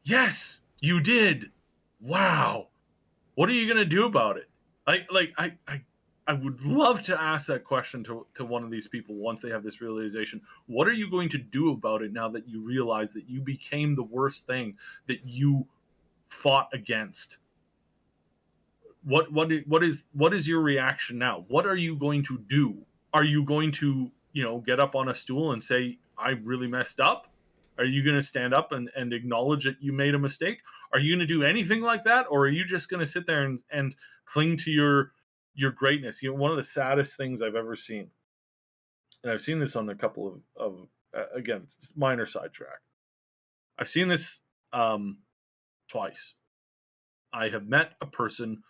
Yes, you did. Wow. What are you gonna do about it? I would love to ask that question to one of these people once they have this realization. What are you going to do about it now that you realize that you became the worst thing that you fought against? What is your reaction now? What are you going to do? Are you going to, get up on a stool and say, I really messed up? Are you going to stand up and acknowledge that you made a mistake? Are you going to do anything like that? Or are you just going to sit there and cling to your greatness? One of the saddest things I've ever seen, and I've seen this on a couple of again, it's a minor sidetrack. I've seen this twice. I have met a person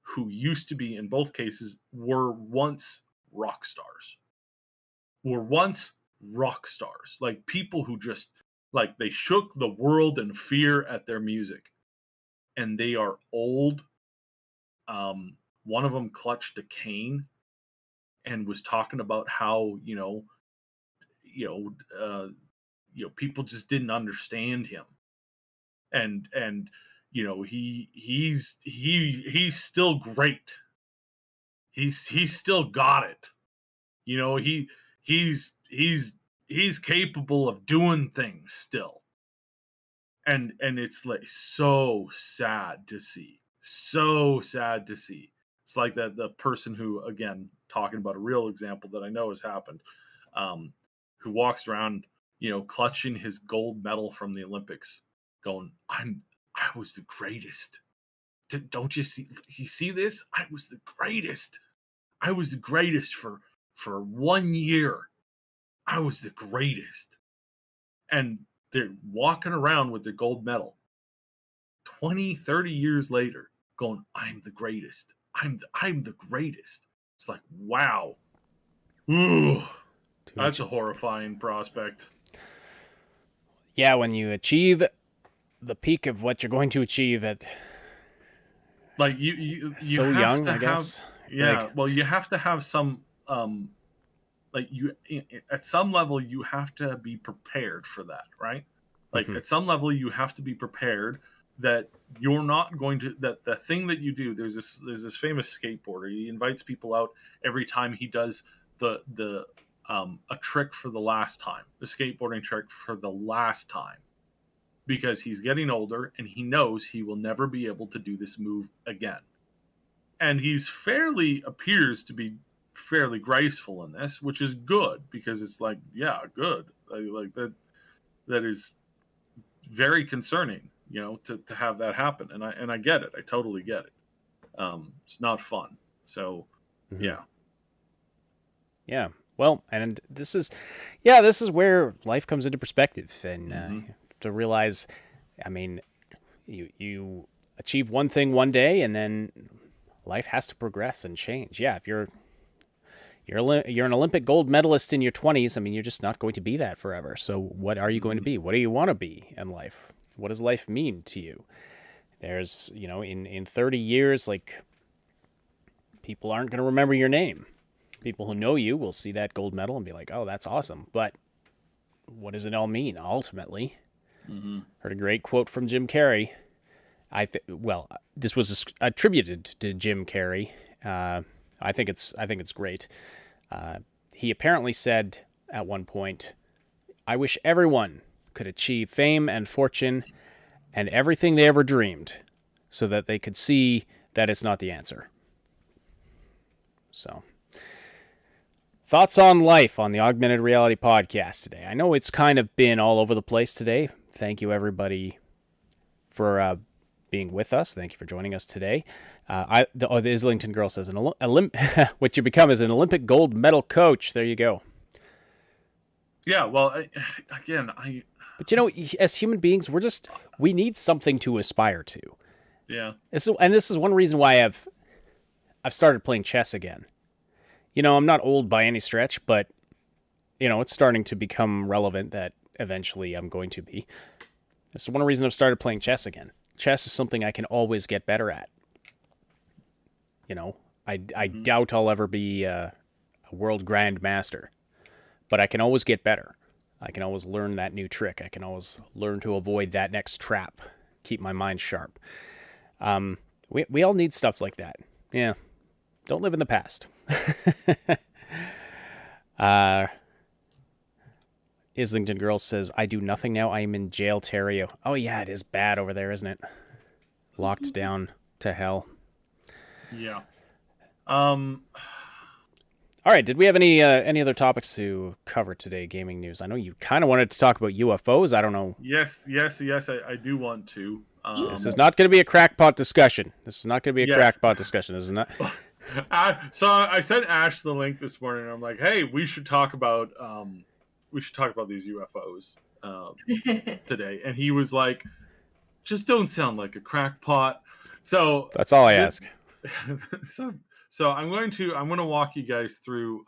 who used to be, in both cases, were once rock stars. Like people who just, like, they shook the world in fear at their music. And they are old. One of them clutched a cane and was talking about how, people just didn't understand him. And he's still great. He's still got it. He's capable of doing things still. And it's like so sad to see. It's like that the person who, again, talking about a real example that I know has happened, who walks around, clutching his gold medal from the Olympics, going, I was the greatest. Don't you see? You see this? I was the greatest. I was the greatest for 1 year. I was the greatest. And they're walking around with their gold medal 20, 30 years later going, I'm the greatest. I'm the greatest. It's like, wow. Ooh, that's a horrifying prospect. Yeah, when you achieve the peak of what you're going to achieve at, like, you so have young, to I guess. Yeah, like, well, you have to have some you at some level you have to be prepared for that, right? Like, at some level you have to be prepared that you're not going to, that the thing that you do, there's this famous skateboarder. He invites people out every time he does a trick for the last time, the skateboarding trick for the last time, because he's getting older and he knows he will never be able to do this move again. And appears to be fairly graceful in this, which is good, because it's like, yeah, good. Like that is very concerning, to have that happen. And I get it. I totally get it. It's not fun. So, yeah. Yeah. Well, and this is where life comes into perspective, and to realize, I mean, you achieve one thing one day, and then life has to progress and change. Yeah, if you're an Olympic gold medalist in your 20s, I mean, you're just not going to be that forever. So what are you going to be? What do you want to be in life? What does life mean to you? There's, in 30 years, like, people aren't going to remember your name. People who know you will see that gold medal and be like, oh, that's awesome. But what does it all mean, ultimately? Heard a great quote from Jim Carrey. This was attributed to Jim Carrey. I think it's great. He apparently said at one point, "I wish everyone could achieve fame and fortune and everything they ever dreamed, so that they could see that it's not the answer." So, thoughts on life on the Augmented Reality Podcast today. I know it's kind of been all over the place today. Thank you, everybody, for being with us. Thank you for joining us today. The Islington girl says, what you become is an Olympic gold medal coach. There you go. Yeah, well, But, as human beings, we need something to aspire to. Yeah. And this is one reason why I've started playing chess again. I'm not old by any stretch, but, it's starting to become relevant that eventually I'm going to be. This is one reason I've started playing chess again. Chess is something I can always get better at. I doubt I'll ever be a world grand master, but I can always get better. I can always learn that new trick. I can always learn to avoid that next trap. Keep my mind sharp. We all need stuff like that. Yeah. Don't live in the past. Islington Girl says, I do nothing now. I am in jail, Terrio. Oh, yeah, it is bad over there, isn't it? Locked down to hell. Yeah. All right, did we have any other topics to cover today, gaming news? I know you kind of wanted to talk about UFOs. I don't know. Yes, I do want to. This is not going to be a crackpot discussion. This is not going to be a crackpot discussion, isn't it? So I sent Ash the link this morning, and I'm like, hey, we should talk about these UFOs today. And he was like, just don't sound like a crackpot. So that's all I ask. So I'm going to walk you guys through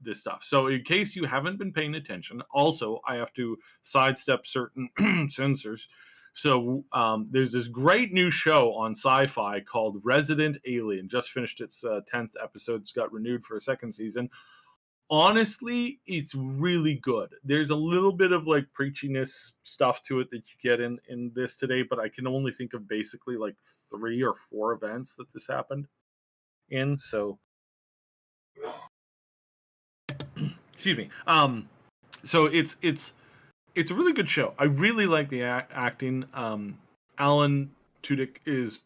this stuff. So in case you haven't been paying attention, also I have to sidestep certain censors. So there's this great new show on Sci-Fi called Resident Alien. Just finished its 10th episode. It's got renewed for a second season. Honestly, it's really good. There's a little bit of like preachiness stuff to it that you get in this today, but I can only think of basically like 3 or 4 events that this happened in. So, excuse me. So it's a really good show. I really like the acting. Alan Tudyk is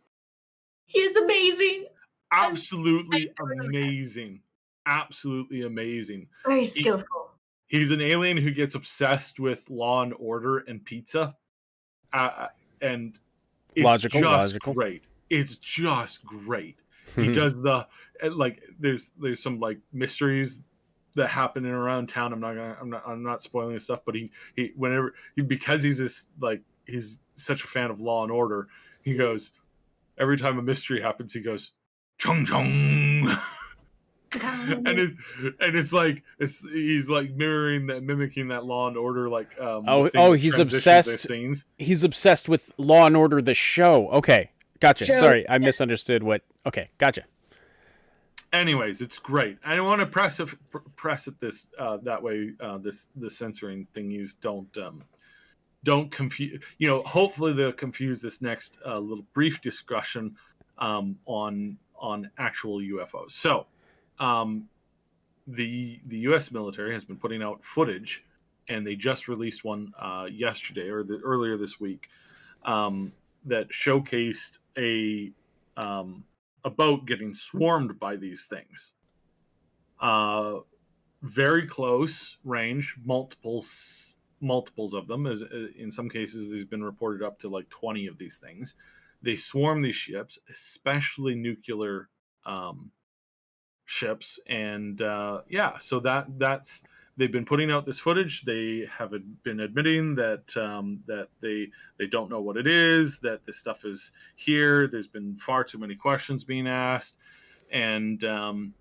amazing. Absolutely amazing. Absolutely amazing. Very skillful. He's an alien who gets obsessed with Law and Order and pizza, and it's logical. Great. It's just great. He does there's some like mysteries that happen in around town. I'm not spoiling his stuff, but because he's such a fan of Law and Order, he goes, every time a mystery happens, he goes, chung chung. and it's like he's like mimicking that Law and Order he's obsessed. He's obsessed with Law and Order the show. Okay, gotcha. Sorry, I misunderstood what. Okay, gotcha. Anyways, it's great. I don't want to press it this that way. The censoring thingies don't confuse. Hopefully they'll confuse this next little brief discussion on actual UFOs. So. The U.S. military has been putting out footage, and they just released one yesterday or earlier this week that showcased a boat getting swarmed by these things. Very close range, multiples of them. As in some cases, there's been reported up to like 20 of these things. They swarm these ships, especially nuclear ships, and so that's they've been putting out this footage. They have been admitting that they don't know what it is, that this stuff is here. There's been far too many questions being asked, and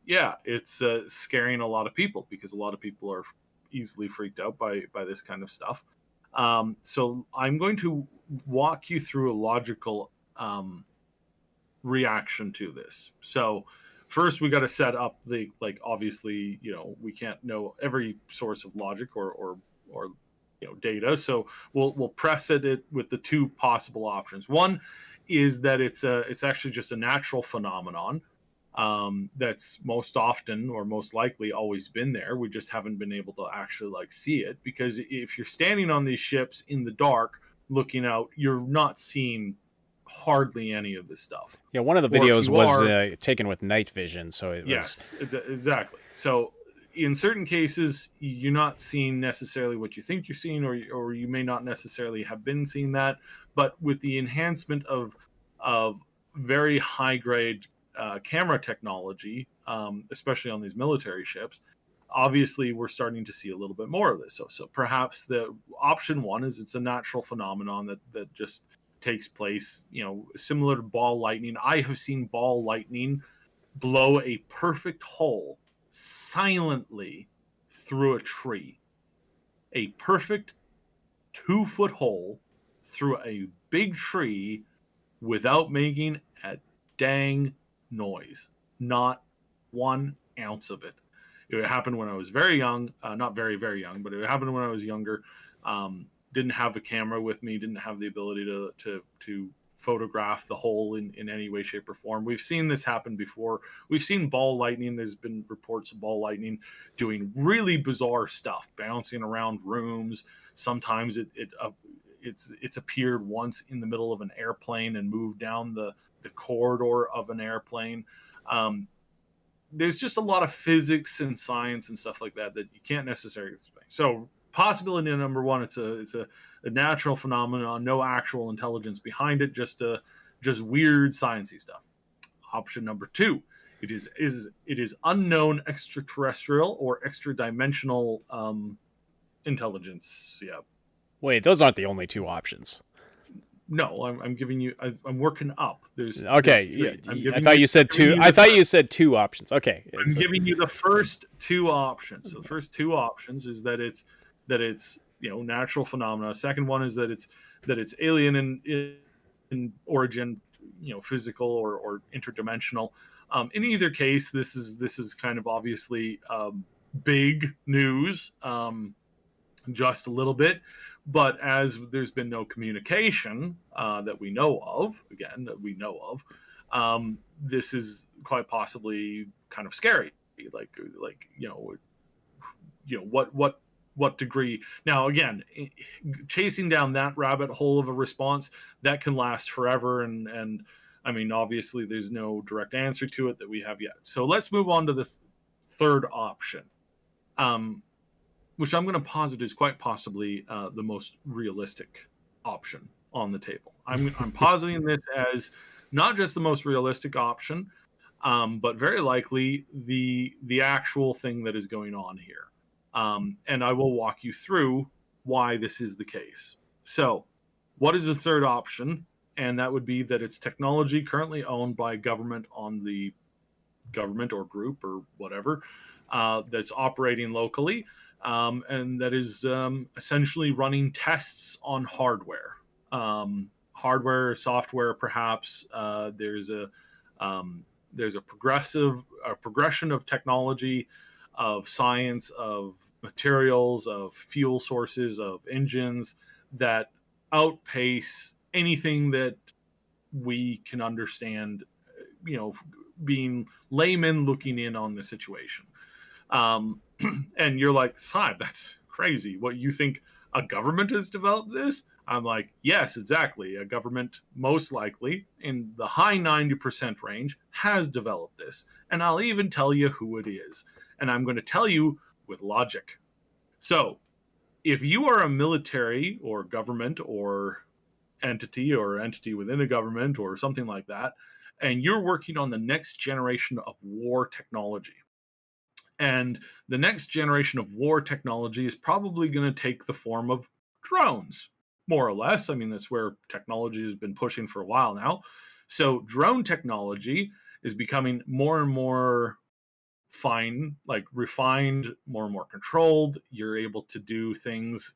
it's scaring a lot of people because a lot of people are easily freaked out by this kind of stuff. So I'm going to walk you through a logical reaction to this. So first, we got to set up obviously, we can't know every source of logic or data. So we'll press it with the 2 possible options. One is that it's actually just a natural phenomenon, that's most often or most likely always been there. We just haven't been able to actually like see it, because if you're standing on these ships in the dark looking out, you're not seeing hardly any of this stuff. Yeah, one of the Or if videos you was are- taken with night vision, so it was... Yes, exactly. So in certain cases, you're not seeing necessarily what you think you're seeing, or you may not necessarily have been seeing that. But with the enhancement of very high grade camera technology, especially on these military ships, obviously we're starting to see a little bit more of this. So perhaps the option one is it's a natural phenomenon that just takes place, similar to ball lightning. I have seen ball lightning blow a perfect hole silently through a tree. A perfect 2-foot hole through a big tree without making a dang noise. Not 1 ounce of it. It happened when I was very young, not very, very young, but it happened when I was younger. Didn't have a camera with me, didn't have the ability to photograph the hole in any way, shape, or form. We've seen this happen before. We've seen ball lightning. There's been reports of ball lightning doing really bizarre stuff, bouncing around rooms. Sometimes it's appeared once in the middle of an airplane and moved down the corridor of an airplane. There's just a lot of physics and science and stuff like that you can't necessarily explain. So possibility number one, it's a natural phenomenon, no actual intelligence behind it, just weird sciencey stuff. Option number two, it is unknown extraterrestrial or extra dimensional intelligence. Yeah. Wait, those aren't the only two options. No, I'm giving you. I'm working up. There's okay. There's I thought you said two. I thought you said two options. Okay. I'm giving you the first two options. So the first two options is that it's natural phenomena. Second one is that it's alien in origin, physical or interdimensional. In either case, this is kind of obviously big news, just a little bit. But as there's been no communication that we know of, this is quite possibly kind of scary. What degree? Now, again, chasing down that rabbit hole of a response that can last forever, and I mean, obviously, there's no direct answer to it that we have yet. So let's move on to the third option. Which I'm going to posit is quite possibly the most realistic option on the table. I'm positing this as not just the most realistic option, but very likely the actual thing that is going on here. And I will walk you through why this is the case. So, what is the third option? And that would be that it's technology currently owned by government on the government or group or whatever that's operating locally. And that is essentially running tests on hardware, software, perhaps. There's a progression of technology, of science, of materials, of fuel sources, of engines that outpace anything that we can understand. Being laymen looking in on the situation. And you're like, Saib, that's crazy. What, you think a government has developed this? I'm like, yes, exactly. A government, most likely, in the high 90% range, has developed this. And I'll even tell you who it is. And I'm going to tell you with logic. So, if you are a military or government or entity within a government or something like that, and you're working on the next generation of war technology, and the next generation of war technology is probably going to take the form of drones, more or less. I mean, that's where technology has been pushing for a while now. So drone technology is becoming more and more refined, more and more controlled. You're able to do things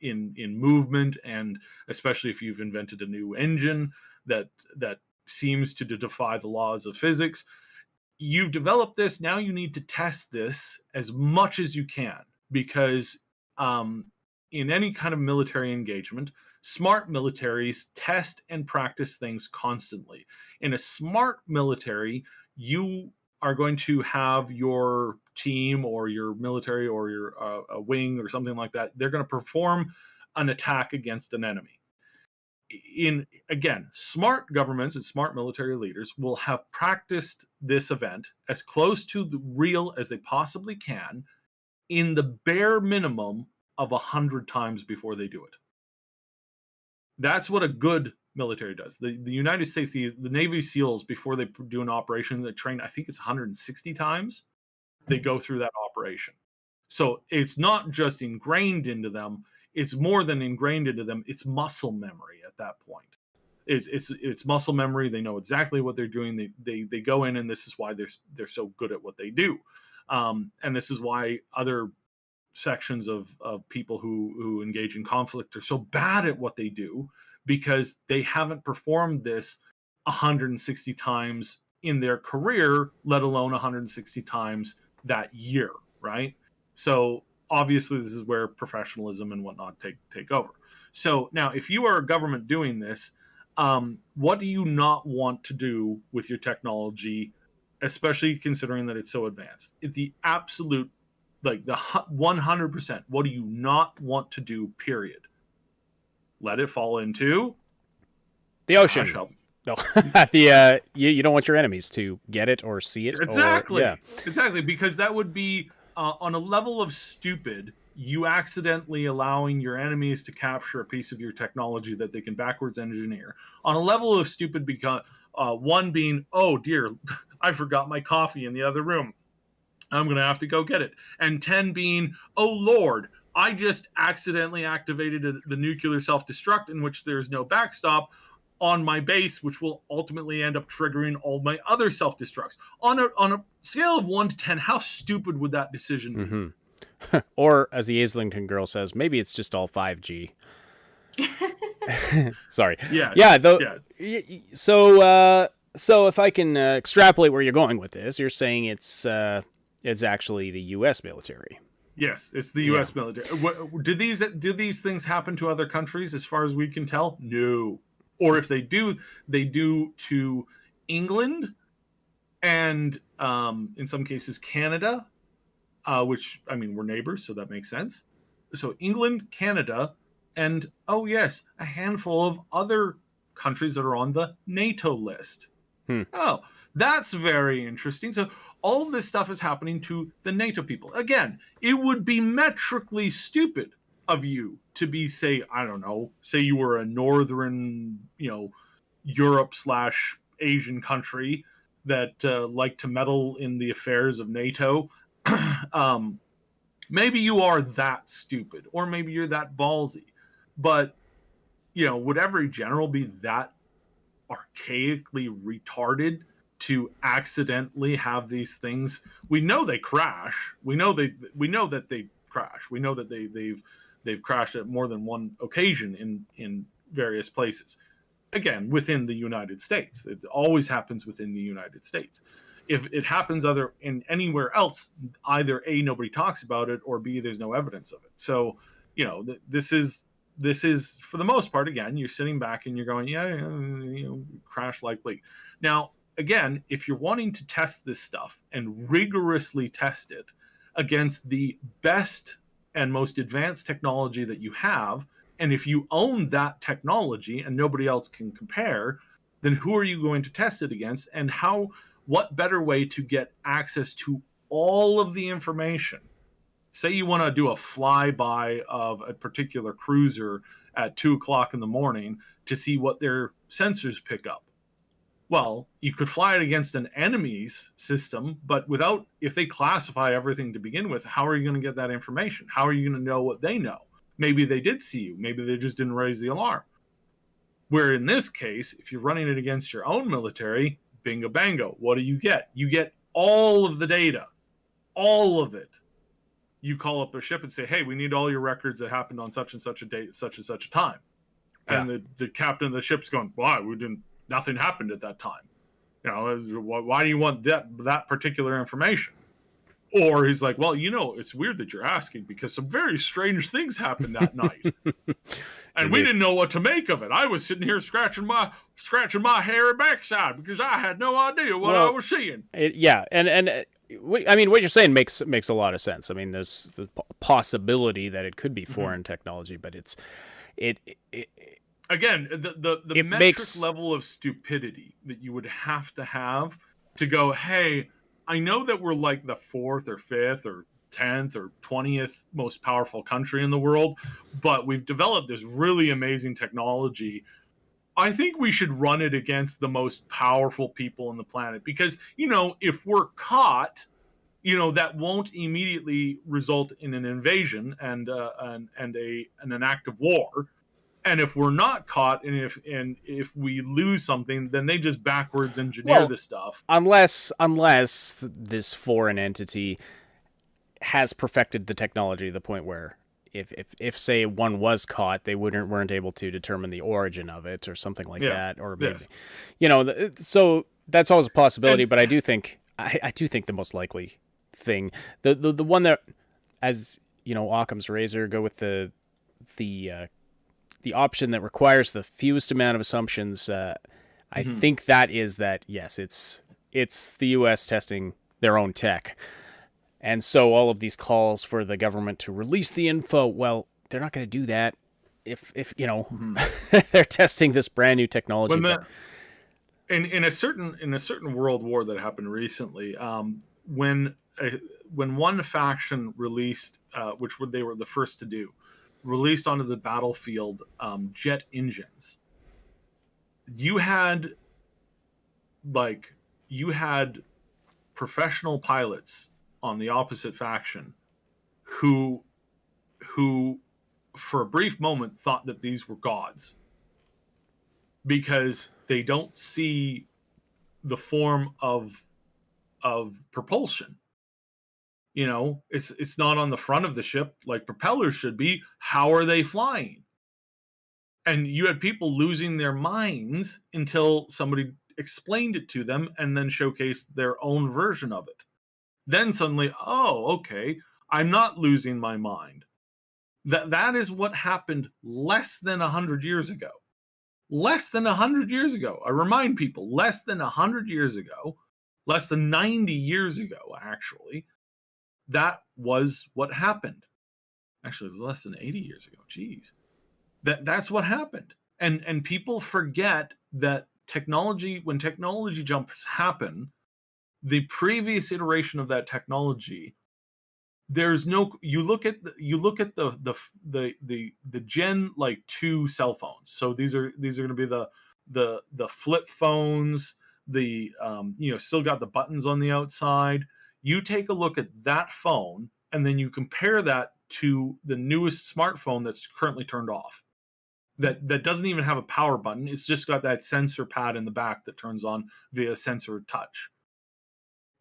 in movement, and especially if you've invented a new engine that seems to defy the laws of physics. You've developed this, now you need to test this as much as you can, because in any kind of military engagement, smart militaries test and practice things constantly. In a smart military, you are going to have your team or your military or your a wing or something like that. They're going to perform an attack against an enemy. Again, smart governments and smart military leaders will have practiced this event as close to the real as they possibly can in the bare minimum of 100 times before they do it. That's what a good military does. The United States, the Navy SEALs, before they do an operation, they train, I think it's 160 times they go through that operation. So it's not just ingrained into them, it's more than ingrained into them. It's muscle memory at that point. It's muscle memory. They know exactly what they're doing. They go in, and this is why they're so good at what they do. And this is why other sections of people who engage in conflict are so bad at what they do, because they haven't performed this 160 times in their career, let alone 160 times that year, right? So obviously this is where professionalism and whatnot take over. So now, if you are a government doing this, what do you not want to do with your technology, especially considering that it's so advanced? The absolute, like the 100%, what do you not want to do, period? Let it fall into the ocean. No, you don't want your enemies to get it or see it. Exactly. Exactly, because that would be on a level of stupid, you accidentally allowing your enemies to capture a piece of your technology that they can backwards engineer. On a level of stupid, because one being, oh dear, I forgot my coffee in the other room, I'm going to have to go get it. And 10 being, oh Lord, I just accidentally activated the nuclear self-destruct in which there's no backstop on my base, which will ultimately end up triggering all my other self-destructs. On a scale of 1 to 10, how stupid would that decision be? Mm-hmm. Or, as the Islington girl says, maybe it's just all 5G. Sorry. Yeah. So if I can extrapolate where you're going with this, you're saying it's actually the U.S. military. Yes, it's the U.S. military. Do these things happen to other countries? As far as we can tell, no. Or if they do to England and in some cases Canada, which, I mean, we're neighbors, so that makes sense. So England, Canada, and oh yes, a handful of other countries that are on the NATO list. Oh, that's very interesting. So all of this stuff is happening to the NATO people. Again, it would be metrically stupid of you to be, say, I don't know, say you were a northern, Europe / Asian country that like to meddle in the affairs of NATO. Maybe you are that stupid, or maybe you're that ballsy. But, would every general be that archaically retarded to accidentally have these things? We know they crash. We know that they crash. We know that they've crashed at more than one occasion in various places. Again, within the United States. It always happens within the United States. If it happens anywhere else, either A, nobody talks about it, or B, there's no evidence of it. So, this is for the most part, again, you're sitting back and you're going, crash likely. Now, again, if you're wanting to test this stuff and rigorously test it against the best and most advanced technology that you have, and if you own that technology and nobody else can compare, then who are you going to test it against? And what better way to get access to all of the information? Say you want to do a flyby of a particular cruiser at 2:00 in the morning to see what their sensors pick up. Well, you could fly it against an enemy's system, but if they classify everything to begin with, how are you going to get that information? How are you going to know what they know? Maybe they did see you. Maybe they just didn't raise the alarm. Where in this case, if you're running it against your own military, bingo bango, what do you get? You get all of the data, all of it. You call up a ship and say, hey, we need all your records that happened on such and such a date, such and such a time. Yeah. And the captain of the ship's going, why? Nothing happened at that time. Why do you want that particular information? Or he's like, well, it's weird that you're asking because some very strange things happened that night. And we didn't know what to make of it. I was sitting here scratching my hairy backside because I had no idea what I was seeing. I mean, what you're saying makes a lot of sense. I mean, there's the possibility that it could be foreign technology, but again, the metric level of stupidity that you would have to go, hey, I know that we're like the 4th or 5th or 10th or 20th most powerful country in the world, but we've developed this really amazing technology. I think we should run it against the most powerful people on the planet because, if we're caught, that won't immediately result in an invasion and an act of war. And if we're not caught, and if we lose something, then they just backwards engineer the stuff. Unless this foreign entity has perfected the technology to the point where if say one was caught, they weren't able to determine the origin of it or something like that, or maybe, so that's always a possibility. But I do think the most likely thing, the one that, as Occam's razor, go with the option that requires the fewest amount of assumptions. I think that is that, yes, it's the U.S. testing their own tech. And so all of these calls for the government to release the info, well, they're not going to do that if they're testing this brand new technology. In a certain world war that happened recently, when one faction released, which they were the first to do, released onto the battlefield jet engines, you had professional pilots on the opposite faction who for a brief moment thought that these were gods because they don't see the form of propulsion. It's not on the front of the ship like propellers should be. How are they flying? And you had people losing their minds until somebody explained it to them and then showcased their own version of it. Then suddenly, oh, okay, I'm not losing my mind. That is what happened less than 100 years ago. Less than 100 years ago. I remind people, less than 100 years ago, less than 90 years ago, actually, that was what happened. Actually, it was less than 80 years ago. Jeez. That's what happened. And people forget that when technology jumps happen, the previous iteration of that technology, you look at the Gen 2 cell phones. So these are going to be the flip phones, still got the buttons on the outside. You take a look at that phone and then you compare that to the newest smartphone that's currently turned off. That doesn't even have a power button. It's just got that sensor pad in the back that turns on via sensor touch.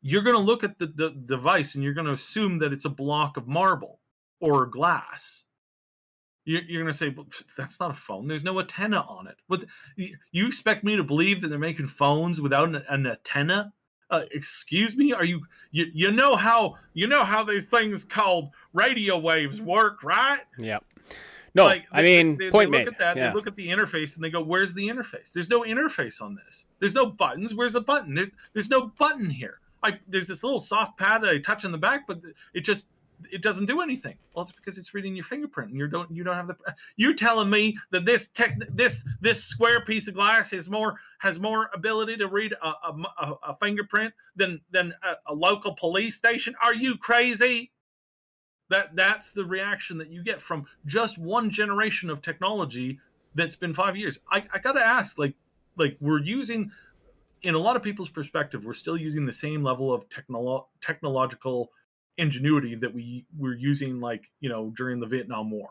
You're going to look at the device and you're going to assume that it's a block of marble or glass. You're going to say, well, that's not a phone. There's no antenna on it. You expect me to believe that they're making phones without an antenna? Excuse me? Are you know how these things called radio waves work, right? Yeah. No, they point made. Look at that. Yeah. They look at the interface and they go, "Where's the interface? There's no interface on this. There's no buttons. Where's the button? There's no button here. There's this little soft pad that I touch in the back, but it doesn't do anything. Well, it's because it's reading your fingerprint, and you don't have the. You're telling me that this square piece of glass has more ability to read a fingerprint than a local police station? Are you crazy? That's the reaction that you get from just one generation of technology that's been 5 years. I got to ask, we're using, in a lot of people's perspective, we're still using the same level of technological ingenuity that we were using during the Vietnam War.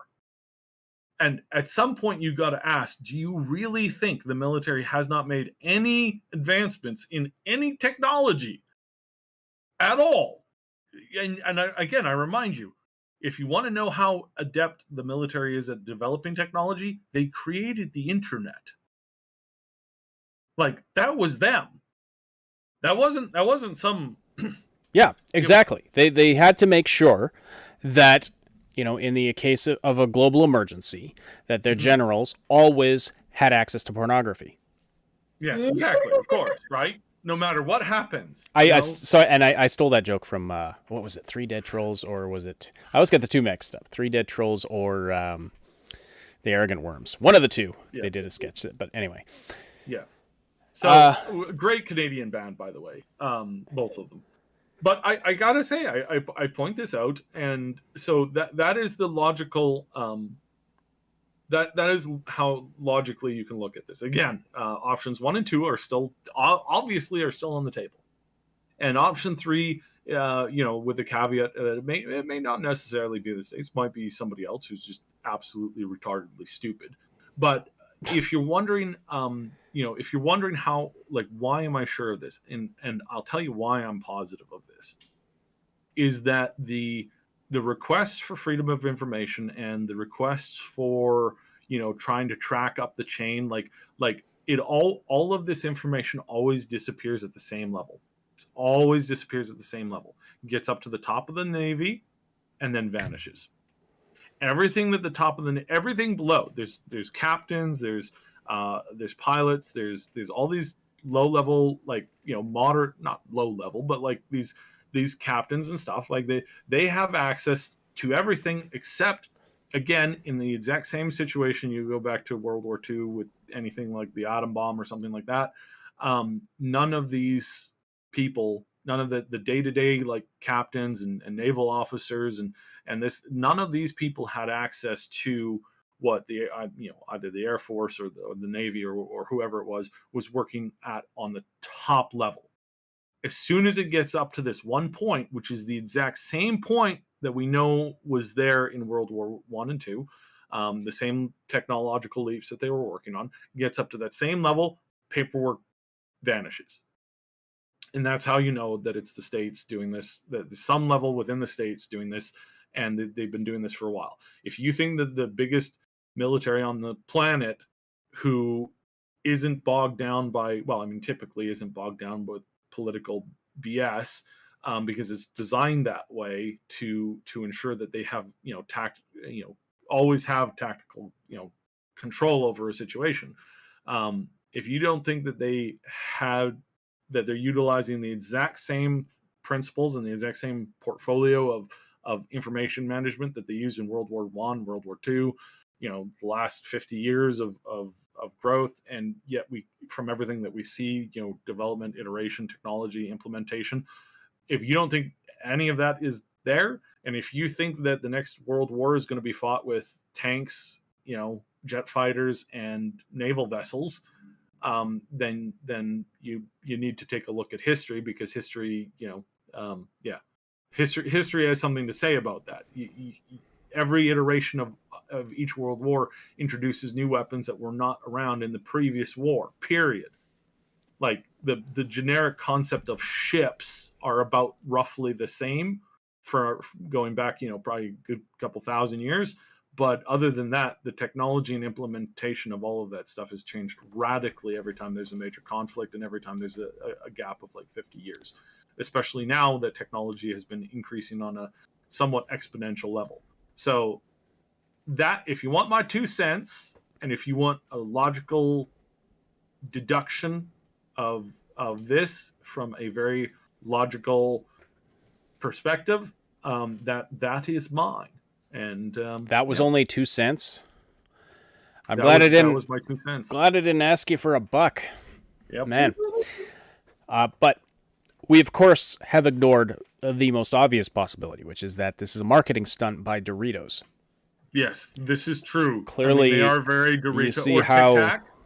And at some point you got to ask, do you really think the military has not made any advancements in any technology at all? And again, I remind you, if you want to know how adept the military is at developing technology, they created the internet. That was them. That wasn't some Yeah, exactly. They had to make sure that, in the case of a global emergency, that their generals always had access to pornography. Yes, exactly. Of course, right? No matter what happens. I stole that joke from what was it? 3 Dead Trolls, or was it? I always get the two mixed up. 3 Dead Trolls or The Arrogant Worms. One of the two. Yeah. They did a sketch, but anyway. Yeah. So great Canadian band, by the way, both of them. But I gotta say, I point this out, and so that is the logical. That is how logically you can look at this. Again, options 1 and 2 are still obviously on the table, and option 3, with the caveat it may not necessarily be the States, might be somebody else who's just absolutely retardedly stupid. But if you're wondering, if you're wondering how, like, why am I sure of this, and I'll tell you why I'm positive of this, is that the requests for freedom of information and the requests for trying to track up the chain, like it all of this information always disappears at the same level. It always disappears at the same level. It gets up to the top of the Navy and then vanishes. Everything at the top of everything below, there's captains, there's pilots, there's all these low level, like, moderate, not low level, but like these captains and stuff, like they have access to everything, except, again, in the exact same situation, you go back to World War II with anything like the atom bomb or something like that. None of these people, none of the day-to-day, like, captains and naval officers and none of these people had access to what either the Air Force or the Navy or whoever it was working at on the top level. As soon as it gets up to this one point, which is the exact same point that we know was there in World War I and II, the same technological leaps that they were working on, gets up to that same level, paperwork vanishes. And that's how you know that it's the States doing this, that some level within the States doing this, and they've been doing this for a while. If you think that the biggest military on the planet, who isn't bogged down by, typically isn't bogged down with political BS, because it's designed that way to ensure that they have always have tactical control over a situation. If you don't think that they're utilizing the exact same principles and the exact same portfolio of information management that they used in World War I, World War II, the last 50 years of growth, and yet from everything that we see, development, iteration, technology, implementation, if you don't think any of that is there, and if you think that the next world war is going to be fought with tanks, jet fighters and naval vessels, then you need to take a look at history, because history, history has something to say about that. Every iteration of each world war introduces new weapons that were not around in the previous war, period. Like the generic concept of ships are about roughly the same for going back, probably a good couple thousand years. But other than that, the technology and implementation of all of that stuff has changed radically every time there's a major conflict, and every time there's a gap of like 50 years, especially now that technology has been increasing on a somewhat exponential level. So that, if you want my 2 cents, and if you want a logical deduction of this from a very logical perspective, that is mine. And that was only 2 cents. That was my 2 cents. Glad I didn't ask you for $1. Yep. Man. But we, of course, have ignored the most obvious possibility, which is that this is a marketing stunt by Doritos. Yes, this is true. Clearly, they are very Doritos,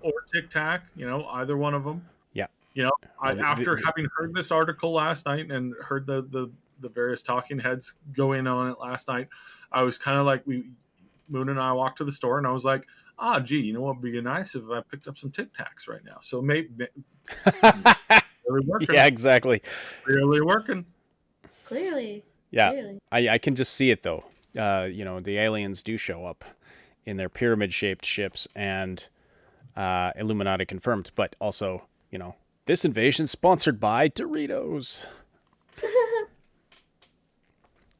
or Tic Tac, either one of them. Yeah. After having heard this article last night and heard the various talking heads go in on it last night, I was kind of like, Moon and I walked to the store, and I was like, gee, what would be nice if I picked up some Tic Tacs right now? So maybe really working. Yeah, exactly. Really working. Clearly. Yeah, Clearly. I can just see it, though. The aliens do show up in their pyramid-shaped ships, and Illuminati confirmed. But also, this invasion sponsored by Doritos.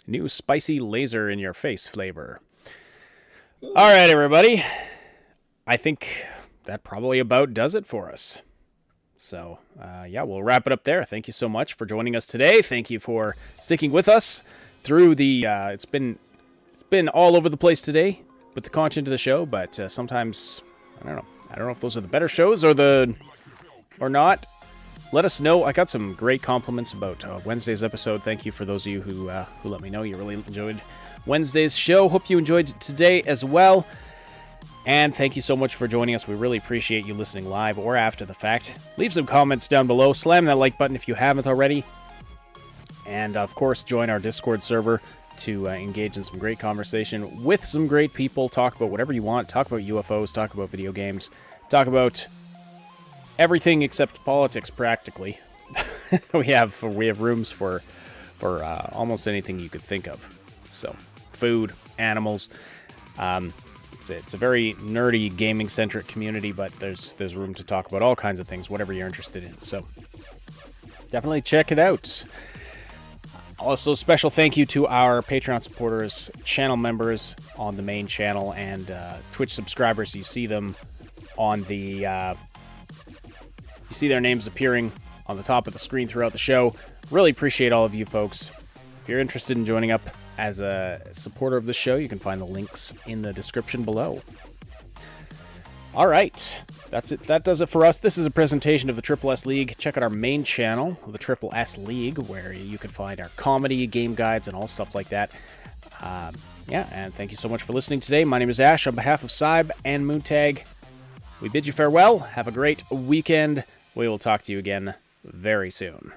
New spicy laser in your face flavor. All right, everybody. I think that probably about does it for us. So, yeah, we'll wrap it up there. Thank you so much for joining us today. Thank you for sticking with us through the... It's been all over the place today with the content of the show, but sometimes, I don't know if those are the better shows or not. Let us know. I got some great compliments about Wednesday's episode. Thank you for those of you who let me know you really enjoyed Wednesday's show. Hope you enjoyed today as well. And thank you so much for joining us. We really appreciate you listening live or after the fact. Leave some comments down below. Slam that like button if you haven't already. And, of course, join our Discord server to engage in some great conversation with some great people. Talk about whatever you want. Talk about UFOs. Talk about video games. Talk about everything except politics, practically. we have rooms for almost anything you could think of. So, food, animals. It's a very nerdy, gaming-centric community, but there's room to talk about all kinds of things, whatever you're interested in. So, definitely check it out. Also, special thank you to our Patreon supporters, channel members on the main channel, and Twitch subscribers. You see them on the... you see their names appearing on the top of the screen throughout the show. Really appreciate all of you folks. If you're interested in joining up as a supporter of the show, you can find the links in the description below. All right, that's it. That does it for us. This is a presentation of the Triple S League. Check out our main channel, the Triple S League, where you can find our comedy, game guides, and all stuff like that. Yeah, and thank you so much for listening today. My name is Ash. On behalf of Cyb and Moontag, we bid you farewell. Have a great weekend. We will talk to you again very soon.